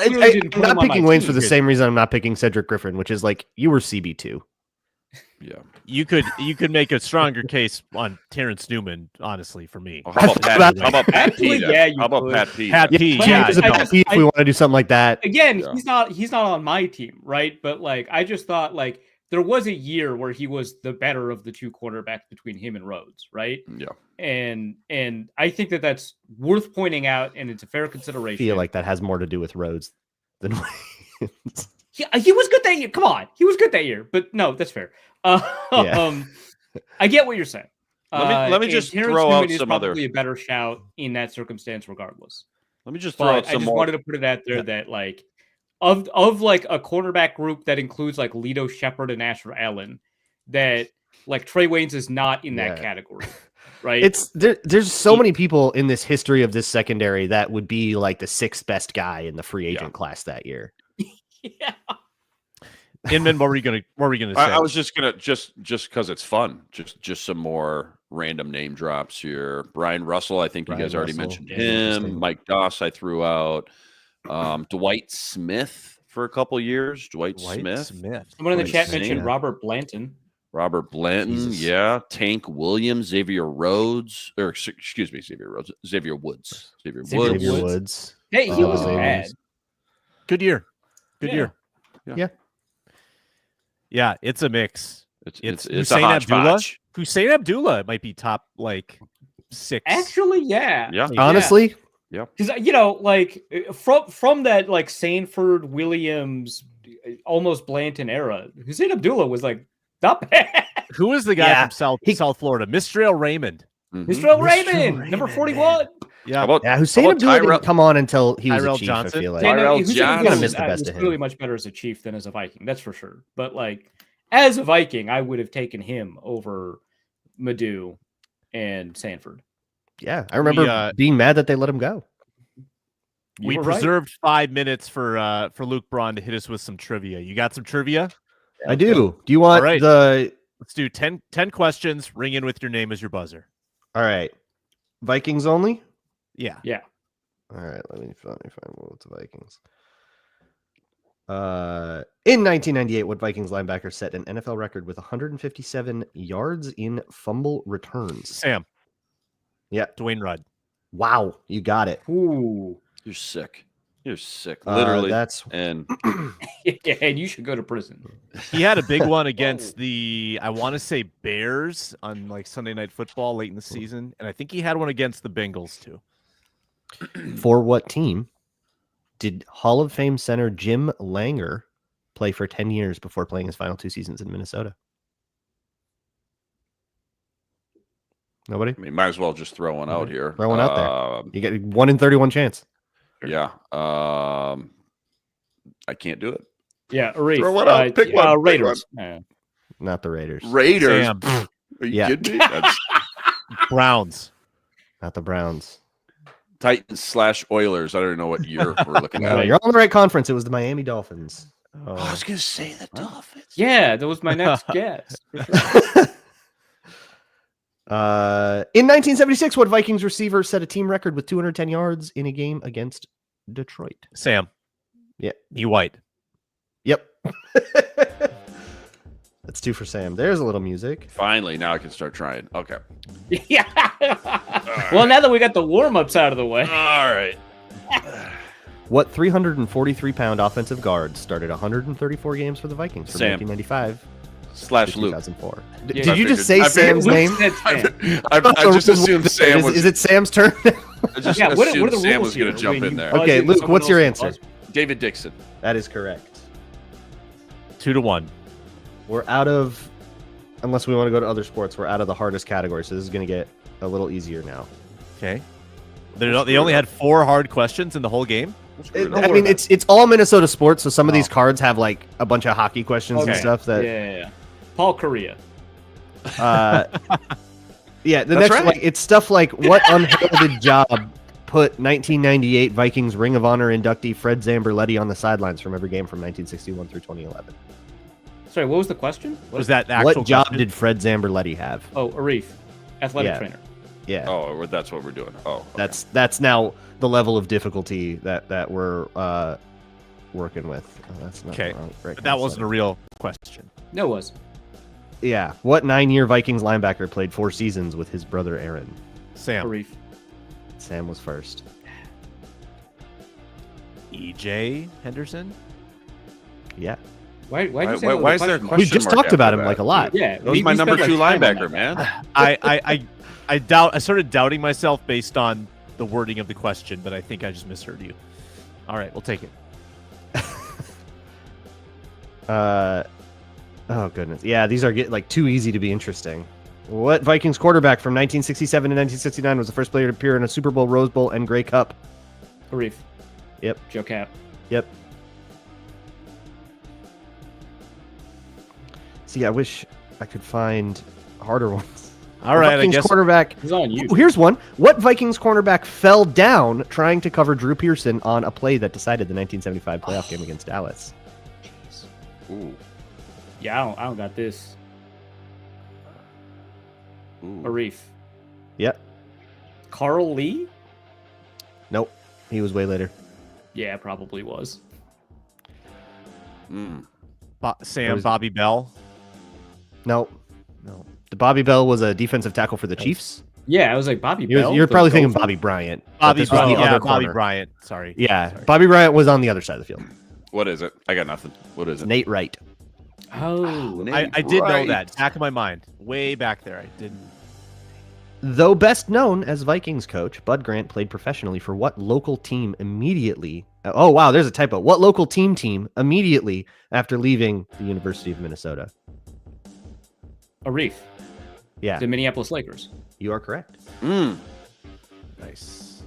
not picking Waynes for the same reason I'm not picking Cedric Griffin, which is like you were CB2. Yeah, you could make a stronger case on Terrence Newman, honestly, for me. Oh, how about Pat P? How about Pat P? Pat P. Yeah, if we want to do something like that. Again, he's not on my team, right? But like, I just thought like there was a year where he was the better of the two quarterbacks between him and Rhodes, right? Yeah, and I think that's worth pointing out, and it's a fair consideration. I feel like that has more to do with Rhodes than Waynes. He was good that year. Come on, he was good that year. But no, that's fair. I get what you're saying. Let me just Terrence throw Newman out some other. Probably a better shout in that circumstance, regardless. Let me just throw out some more. I just wanted to put it out there that like of like a cornerback group that includes like Lito Shepard and Asher Allen, that like Trey Waynes is not in that category. Right? There's so many people in this history of this secondary that would be like the sixth best guy in the free agent class that year. Yeah. Inman, what were you gonna say? I was just gonna just because it's fun. Just some more random name drops here. Brian Russell, I think you guys already mentioned him. Mike Doss, I threw out. Dwight Smith for a couple years. Dwight Smith. Someone in the Dwight chat Smith. mentioned Robert Blanton. Robert Blanton, Jesus. yeah. Tank Williams, Xavier Woods. Xavier Woods. Xavier Woods. Woods. Hey, he was Uh, bad. Good year. Yeah. Yeah, it's a mix. It's a Hussein Abdullah. hodgepodge. Hussein Abdullah might be top like 6. Actually, yeah. Yeah. Honestly, Because like from that like Sanford, Williams, almost Blanton era, Hussein Abdullah was like not bad. Who is the guy Yeah. from South Florida? Mistrail Raymond. Mhm. Mr. Mr. Raymond, number Raymond, 41. Yeah. How about, yeah, Hussein how about Abdullah Tyrell- didn't come on until he was Tyrell a chief. Johnson? I feel like. Yeah, Tyrell Hussein Johnson. Abdullah Missed the best was of him. clearly much better as a Chief than as a Viking. That's for sure. But like as a Viking, I would have taken him over Madhu and Sanford. Yeah, I remember being mad that they let him go. We were right. preserved 5 minutes for Luke Braun to hit us with some trivia. You got some trivia? I do. Do you want All right. the? Let's do 10 questions. Ring in with your name as your buzzer. All right, Vikings only. Yeah. All right, let me find what's the Vikings. In 1998, what Vikings linebacker set an NFL record with 157 yards in fumble returns? Sam. Yeah. Dwayne Rudd. Wow, you got it. Ooh. You're sick. You're sick. Literally. That's And Yeah, and you should go to prison. He had a big one against the, I want to say Bears on like Sunday Night Football late in the season. And I think he had one against the Bengals too. for what team did Hall of Fame center Jim Langer play for 10 years before playing his final 2 seasons in Minnesota? Nobody? I mean, might as well just throw one out here. Throw one out there. You get 1 in 31 chance. Yeah. I can't do it. Yeah, Arif. Throw one out. Pick one. Pick Raiders. Yeah. Not the Raiders. Raiders. Sam. Are you Yeah. kidding me? That's Browns. Not the Browns. Titans/Oilers. I don't know what year we're looking No, at. you're on the right conference. It was the Miami Dolphins. Oh, I was going to say the Dolphins. Yeah, that was my next guess. In 1976, what Vikings receiver set a team record with 210 yards in a game against Detroit? Sam. Yeah. E. White. Yep. That's 2 for Sam. There's a little music. Finally, now I can start trying. Okay. Yeah. Well, now that we got the warm-ups out of the way. All right. What 343-pound offensive guard started 134 games for the Vikings from Sam. 1995 to to Luke. 2004? Yeah. Did you just say I figured- Sam's name? I just assumed Sam was. Is it Sam's turn? I just Yeah, what are assumed the Sam rules was going here? to jump When in you there. buzz Okay, in, Luke, someone what's your else answer? buzz- David Dixon. That is correct. 2-1. We're out of, unless we want to go to other sports, we're out of the hardest category. So this is going to get a little easier now. Okay. They only had 4 hard questions in the whole game. I mean, it's all Minnesota sports. So some of these cards have like a bunch of hockey questions and Okay. stuff that, Yeah. Paul Correa. yeah, the That's next, right. like, it's stuff like what unheralded job put 1998 Vikings Ring of Honor inductee Fred Zamberletti on the sidelines from every game from 1961 through 2011. Sorry, what was the question? Was that the actual What job question? did Fred Zamberletti have? Oh, Arif, athletic Yeah. trainer. Yeah. Oh, that's what we're doing. Oh, okay. That's now the level of difficulty that we're working with. Oh, that's not Okay. the right But kind that of wasn't a setup. real question. No, it was. Yeah. What 9-year Vikings linebacker played 4 seasons with his brother Aaron? Sam. Arif. Sam was first. E.J. Henderson. Yeah. Why is there a why is there a question mark? question We just mark talked after about him that? like a lot. Yeah, That was my number 2 linebacker, man. I started doubting myself based on the wording of the question, but I think I just misheard you. All right, we'll take it. Oh goodness. Yeah, these are like too easy to be interesting. What Vikings quarterback from 1967 to 1969 was the first player to appear in a Super Bowl, Rose Bowl, and Grey Cup? Arif. Yep. Joe Cap. Yep. See, I wish I could find harder ones. All right, Vikings I guess quarterback. He's on you. Ooh, here's one. What Vikings cornerback fell down trying to cover Drew Pearson on a play that decided the 1975 playoff game against Dallas? Ooh. Yeah, I don't got this. Ooh. Arif. Yep. Carl Lee? Nope. He was way later. Yeah, probably was. Sam, Bobby Bell. No. No. The Bobby Bell was a defensive tackle for the Chiefs. Yeah, I was like Bobby Bell. You're probably thinking Gopher? Bobby Bryant. Bobby, this was the other Bobby corner. Bryant. Sorry. Yeah, Sorry. Bobby Bryant was on the other side of the field. What is it? I got nothing. What is it? Nate Wright. Oh, I did know that. Back of my mind. Way back there. I didn't. Though best known as Vikings coach, Bud Grant played professionally for what local team immediately? Oh, wow, there's a typo. What local team immediately after leaving the University of Minnesota? Arif. Yeah, The Minneapolis Lakers. you are correct. Nice.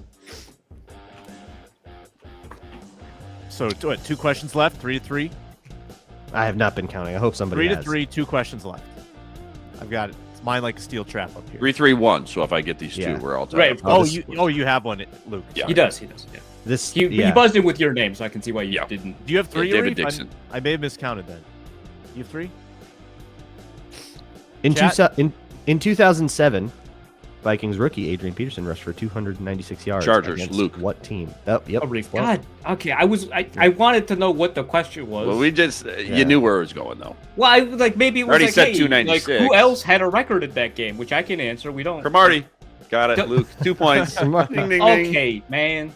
So, what, 2 questions left? 3-3? I have not been counting. I hope somebody 3-3, 2 questions left. I've got it. It's mine like a steel trap up here. 3-3-1. So if I get these Yeah. two, we're all tied. Right. up. You have one, Luke. Yeah. He does. Yeah. This He buzzed in with your name, so I can see why you Yeah. didn't. Do you have 3? David Arif? Dixon. I may have miscounted then. You have 3? In 2007, Vikings rookie Adrian Peterson rushed for 296 yards. Chargers, against Luke. What team? Oh, yep. Arif. Well, God. Okay. I wanted to know what the question was. Well, we just you knew where it was going though. Well, I like maybe it was Already like, said hey, 296. like who else had a record at that game, which I can answer. We don't. Cromartie. Got it, Don't- Luke. 2 points. ding, ding, ding. Okay, man.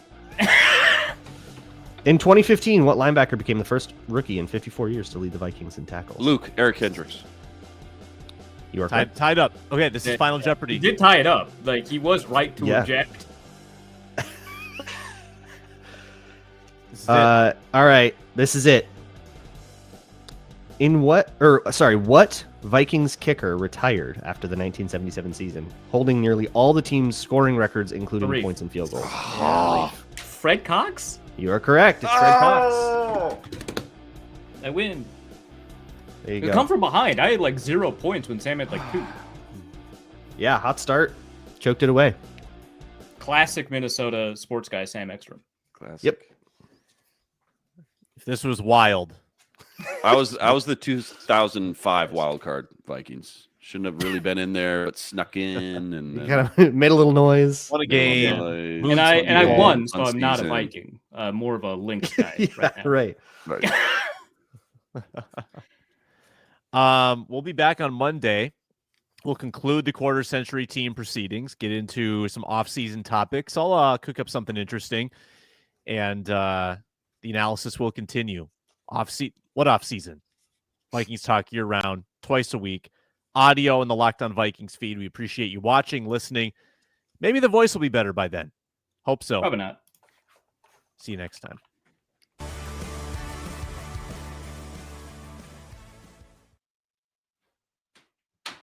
In 2015, what linebacker became the first rookie in 54 years to lead the Vikings in tackles? Luke, Eric Hendricks. You are correct. Tied up. Okay, this is Final Jeopardy. He did tie it up. Like he was right to Yeah. object. This is it. All right, this is it. What Vikings kicker retired after the 1977 season, holding nearly all the team's scoring records, including Arif. points and field goals? Fred Cox. You are correct. It's Fred Cox. I win. There you We go. come from behind. I had like 0 points when Sam had like 2. Yeah, hot start. Choked it away. Classic Minnesota sports guy Sam Ekstrom. Classic. Yep. If this was wild. I was the 2005 wild card Vikings. Shouldn't have really been in there, but snuck in and You kind of made a little noise. What a game. And I won, so Fun I'm not a season. Viking. More of a Lynx guy Yeah, right now. right. Right. We'll be back on Monday. We'll conclude the quarter century team proceedings, get into some off-season topics. I'll cook up something interesting, and the analysis will continue. What off-season? Vikings talk year-round, twice a week. Audio in the Locked On Vikings feed. We appreciate you watching, listening. Maybe the voice will be better by then. Hope so. Probably not. See you next time.